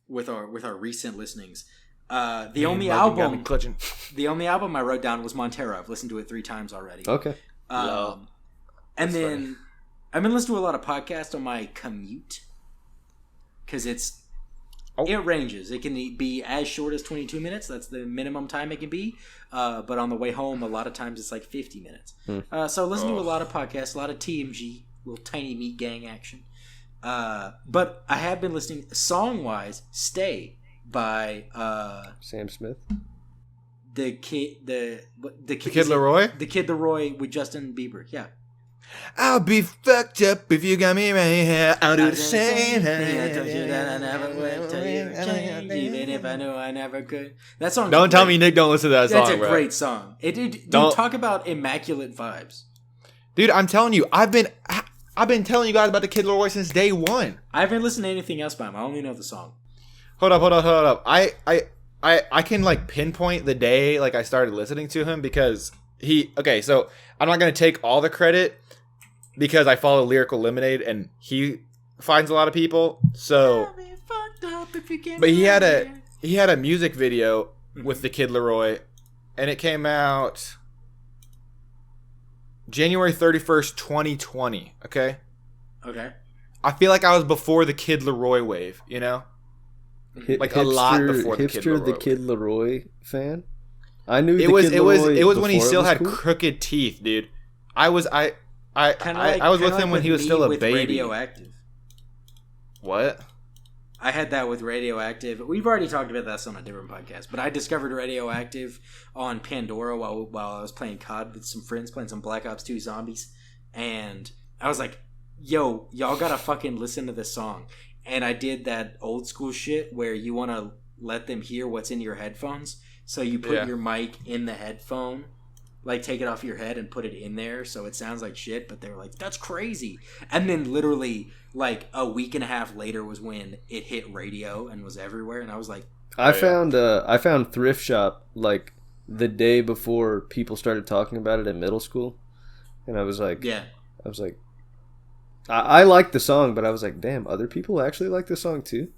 Speaker 2: with our recent listenings. The only album I wrote down was Montero. I've listened to it 3 times already.
Speaker 1: Okay.
Speaker 2: And then I've been listening to a lot of podcasts on my commute because it's It ranges. It can be as short as 22 minutes. That's the minimum time it can be. But on the way home, a lot of times it's like 50 minutes. So listen to a lot of podcasts, a lot of TMG, little tiny meat gang action. But I have been listening song-wise. "Stay" by
Speaker 1: Sam Smith.
Speaker 2: The Kid
Speaker 3: Laroi?
Speaker 2: The Kid Laroi with Justin Bieber. Yeah.
Speaker 3: I'll be fucked up if you got me right here. I'll do the same.
Speaker 2: I told you that I never would tell you to change, even if I knew I never could. That song.
Speaker 3: Don't tell me Nick don't listen to that song.
Speaker 2: That's a
Speaker 3: bro.
Speaker 2: great song. Dude, talk about immaculate vibes.
Speaker 3: Dude, I'm telling you, I've been telling you guys about the Kid Laroi since day one.
Speaker 2: I haven't listened to anything else by him. I only know the song.
Speaker 3: Hold up. I can like pinpoint the day like I started listening to him because so I'm not gonna take all the credit because I follow Lyrical Lemonade and he finds a lot of people. So, but he had a music video with the Kid Laroi, and it came out January 31st, 2020. Okay. I feel like I was before the Kid Laroi wave, you know. Like a lot before the Kid Laroi.
Speaker 1: The Kid Laroi fan. I knew
Speaker 3: it was when he still had crooked teeth, dude. I was with him when he was still a baby.
Speaker 2: Radioactive.
Speaker 3: What?
Speaker 2: I had that with Radioactive. We've already talked about this on a different podcast, but I discovered Radioactive on Pandora while I was playing COD with some friends, playing some Black Ops 2 Zombies, and I was like, "Yo, y'all gotta fucking listen to this song." And I did that old school shit where you want to let them hear what's in your headphones. So you put your mic in the headphone, like take it off your head and put it in there so it sounds like shit. But they were like, "That's crazy." And then literally like a week and a half later was when it hit radio and was everywhere. And I was like,
Speaker 1: I found Thrift Shop like the day before people started talking about it in middle school. And I was like, I liked the song, but I was like, damn, other people actually like this song too?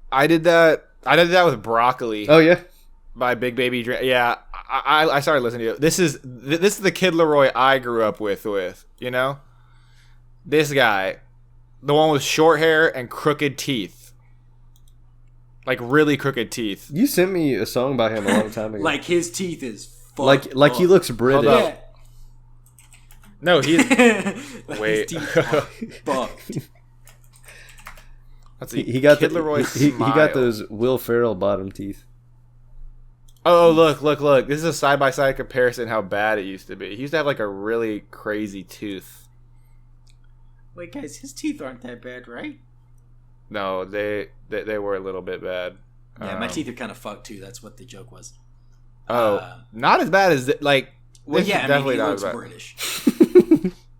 Speaker 3: I did that with Broccoli.
Speaker 1: Oh, yeah?
Speaker 3: By Big Baby Dre. Yeah, I started listening to it. This is the Kid Laroi I grew up with, you know? This guy. The one with short hair and crooked teeth. Like, really crooked teeth.
Speaker 1: You sent me a song by him a long time ago.
Speaker 2: Like, his teeth is fucked
Speaker 1: like he looks British.
Speaker 3: Hold up. No, he's...
Speaker 2: Wait. Fucked.
Speaker 3: Let's see.
Speaker 1: He got
Speaker 3: Kid
Speaker 1: the,
Speaker 3: Laroi
Speaker 1: he got those Will Ferrell bottom teeth.
Speaker 3: Oh, look. This is a side-by-side comparison how bad it used to be. He used to have like a really crazy tooth.
Speaker 2: Wait, guys, his teeth aren't that bad, right?
Speaker 3: No, they were a little bit bad.
Speaker 2: Yeah, my teeth are kind of fucked too. That's what the joke was.
Speaker 3: Not as bad as like...
Speaker 2: Well, yeah,
Speaker 3: definitely
Speaker 2: he
Speaker 3: not
Speaker 2: looks
Speaker 3: bad.
Speaker 2: British.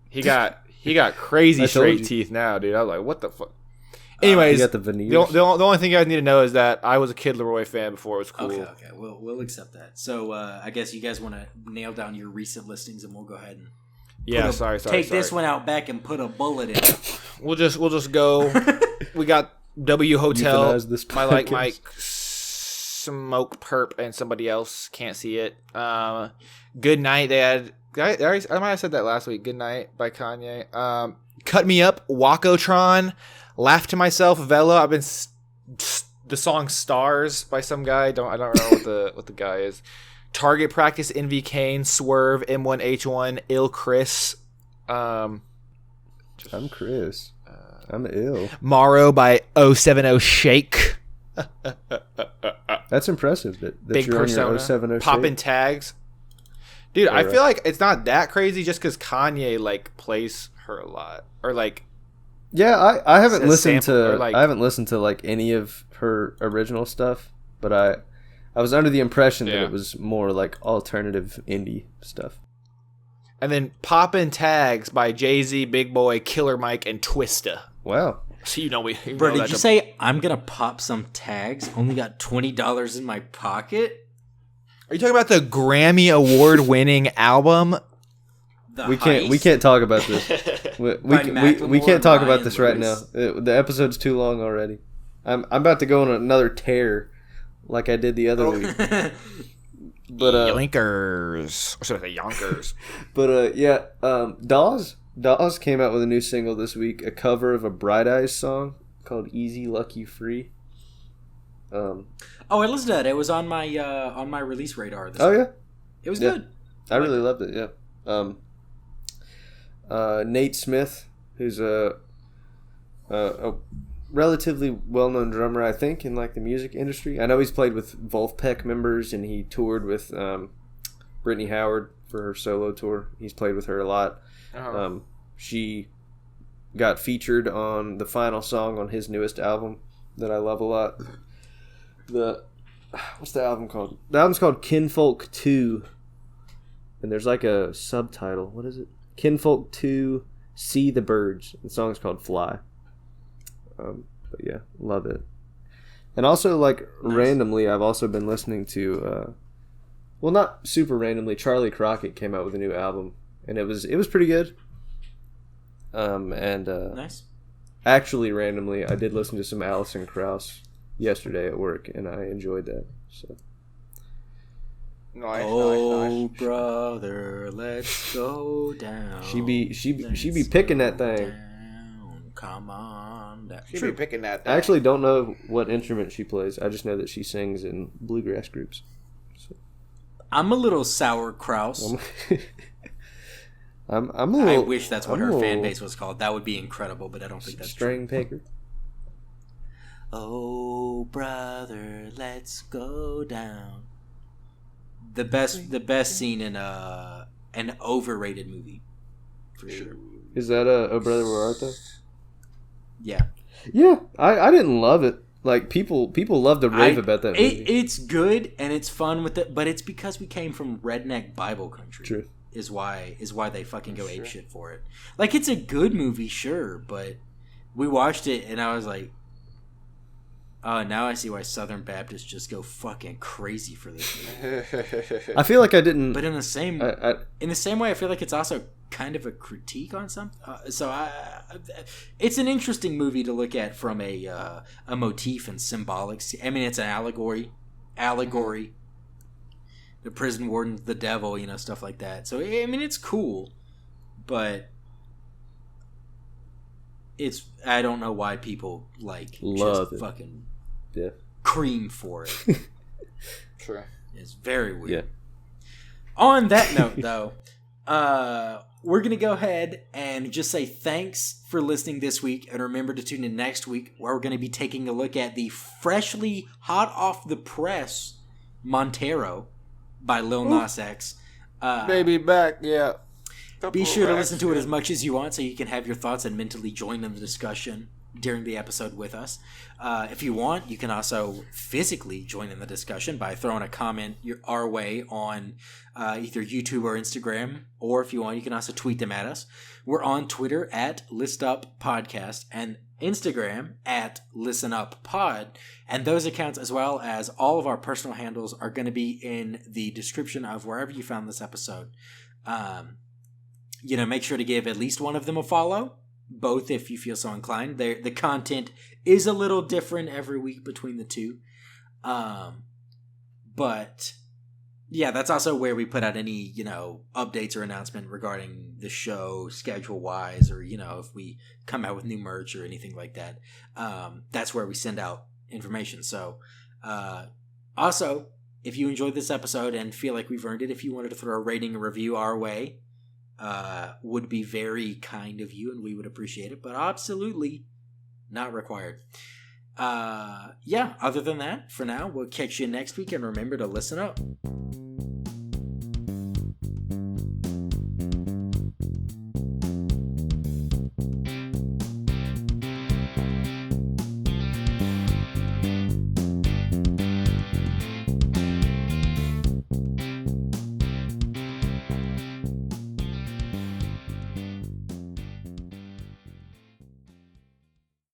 Speaker 3: He got crazy straight teeth now, dude. I was like, what the fuck? Anyways,
Speaker 1: you got the veneers.
Speaker 3: The only thing you guys need to know is that I was a Kid Laroi fan before it was cool.
Speaker 2: Okay, we'll accept that. So I guess you guys want to nail down your recent listings, and we'll go ahead and
Speaker 3: sorry.
Speaker 2: Take this one out back and put a bullet in it.
Speaker 3: We'll just go. We got W Hotel. I like Mike, Smoke Perp, and somebody else can't see it. Good Night. They had. I might have said that last week. Good Night by Kanye. Cut Me Up. Wakotron. Laugh to Myself. Vela. I've been the song Stars by some guy. I don't know what the guy is. Target Practice. Envy Kane. Swerve. M1H1. Ill Chris.
Speaker 1: I'm Chris. I'm ill.
Speaker 3: Morrow by 070 Shake.
Speaker 1: That's impressive that
Speaker 3: Big
Speaker 1: you're
Speaker 3: Persona.
Speaker 1: on your 070
Speaker 3: Poppin'
Speaker 1: Shake.
Speaker 3: tags. Dude, I feel like it's not that crazy just because Kanye like plays her a lot, or like.
Speaker 1: Yeah, I haven't listened to
Speaker 3: like,
Speaker 1: I haven't listened to like any of her original stuff, but I was under the impression that it was more like alternative indie stuff.
Speaker 3: And then Poppin' Tags by Jay-Z, Big Boy, Killer Mike, and Twista.
Speaker 1: Wow.
Speaker 3: So
Speaker 2: Bro, did you say I'm gonna pop some tags? Only got $20 in my pocket.
Speaker 3: Are you talking about the Grammy Award-winning album?
Speaker 1: We can't talk about this. We can't talk about this right now. The episode's too long already. I'm about to go on another tear, like I did the other week. But
Speaker 3: Yonkers. Or should I say Yonkers?
Speaker 1: But Dawes came out with a new single this week, a cover of a Bright Eyes song called "Easy Lucky Free."
Speaker 2: I listened to that. It was on my release radar.
Speaker 1: Yeah,
Speaker 2: it was good.
Speaker 1: I really loved it. Yeah. Nate Smith, who's a relatively well-known drummer, I think, in like the music industry. I know he's played with Wolfpack members, and he toured with Brittany Howard for her solo tour. He's played with her a lot. She got featured on the final song on his newest album that I love a lot. What's the album called? The album's called Kinfolk 2, and there's like a subtitle. What is it? Kinfolk 2, See the Birds. The song's called Fly. But yeah, love it. And also, like, nice. Randomly, I've also been listening to, well, not super randomly, Charlie Crockett came out with a new album, and it was pretty good.
Speaker 2: Nice.
Speaker 1: Actually, randomly, I did listen to some Alison Krauss yesterday at work, and I enjoyed that. So.
Speaker 2: Nice. Brother, let's go down.
Speaker 1: She be picking that thing.
Speaker 2: Down. Come on.
Speaker 3: She be picking that thing.
Speaker 1: I actually don't know what instrument she plays. I just know that she sings in bluegrass groups. So.
Speaker 2: I'm a little sour Kraus.
Speaker 1: I'm a little,
Speaker 2: I wish that's what her fan base was called. That would be incredible, but I don't think that's
Speaker 1: string
Speaker 2: true.
Speaker 1: picker.
Speaker 2: Oh, brother, let's go down. The best scene in an overrated movie, for sure.
Speaker 1: Is that Oh Brother Where Art Thou?
Speaker 2: Yeah.
Speaker 1: Yeah, I didn't love it. Like people love to rave about that movie.
Speaker 2: It's good and it's fun with it, but it's because we came from redneck Bible country.
Speaker 1: True.
Speaker 2: Is why they fucking go apeshit for it. Like, it's a good movie, sure, but we watched it and I was like, oh, now I see why Southern Baptists just go fucking crazy for this movie.
Speaker 1: I feel like I didn't.
Speaker 2: But in the same way, I feel like it's also kind of a critique on something. It's an interesting movie to look at from a motif and symbolic. I mean, it's an allegory. The prison warden's the devil, stuff like that. So, I mean, it's cool, but I don't know why people
Speaker 1: love
Speaker 2: just
Speaker 1: it.
Speaker 2: Fucking
Speaker 1: cream
Speaker 2: for it.
Speaker 3: Sure.
Speaker 2: It's very weird.
Speaker 1: Yeah.
Speaker 2: On that note, though, we're going to go ahead and just say thanks for listening this week. And remember to tune in next week, where we're going to be taking a look at the freshly hot off the press Montero by Lil Nas X.
Speaker 3: Baby back, yeah.
Speaker 2: Be sure to listen to it as much as you want so you can have your thoughts and mentally join in the discussion during the episode with us. If you want, you can also physically join in the discussion by throwing a comment our way on either YouTube or Instagram, or if you want, you can also tweet them at us. We're on Twitter at ListUpPodcast and Instagram at ListenUpPod, and those accounts, as well as all of our personal handles, are going to be in the description of wherever you found this episode. Make sure to give at least one of them a follow, both if you feel so inclined. The content is a little different every week between the two. But yeah, that's also where we put out any, updates or announcement regarding the show schedule-wise, or, if we come out with new merch or anything like that. That's where we send out information. So, also, if you enjoyed this episode and feel like we've earned it, if you wanted to throw a rating and review our way, would be very kind of you, and we would appreciate it, but absolutely not required. Other than that, for now, we'll catch you next week, and remember to listen up.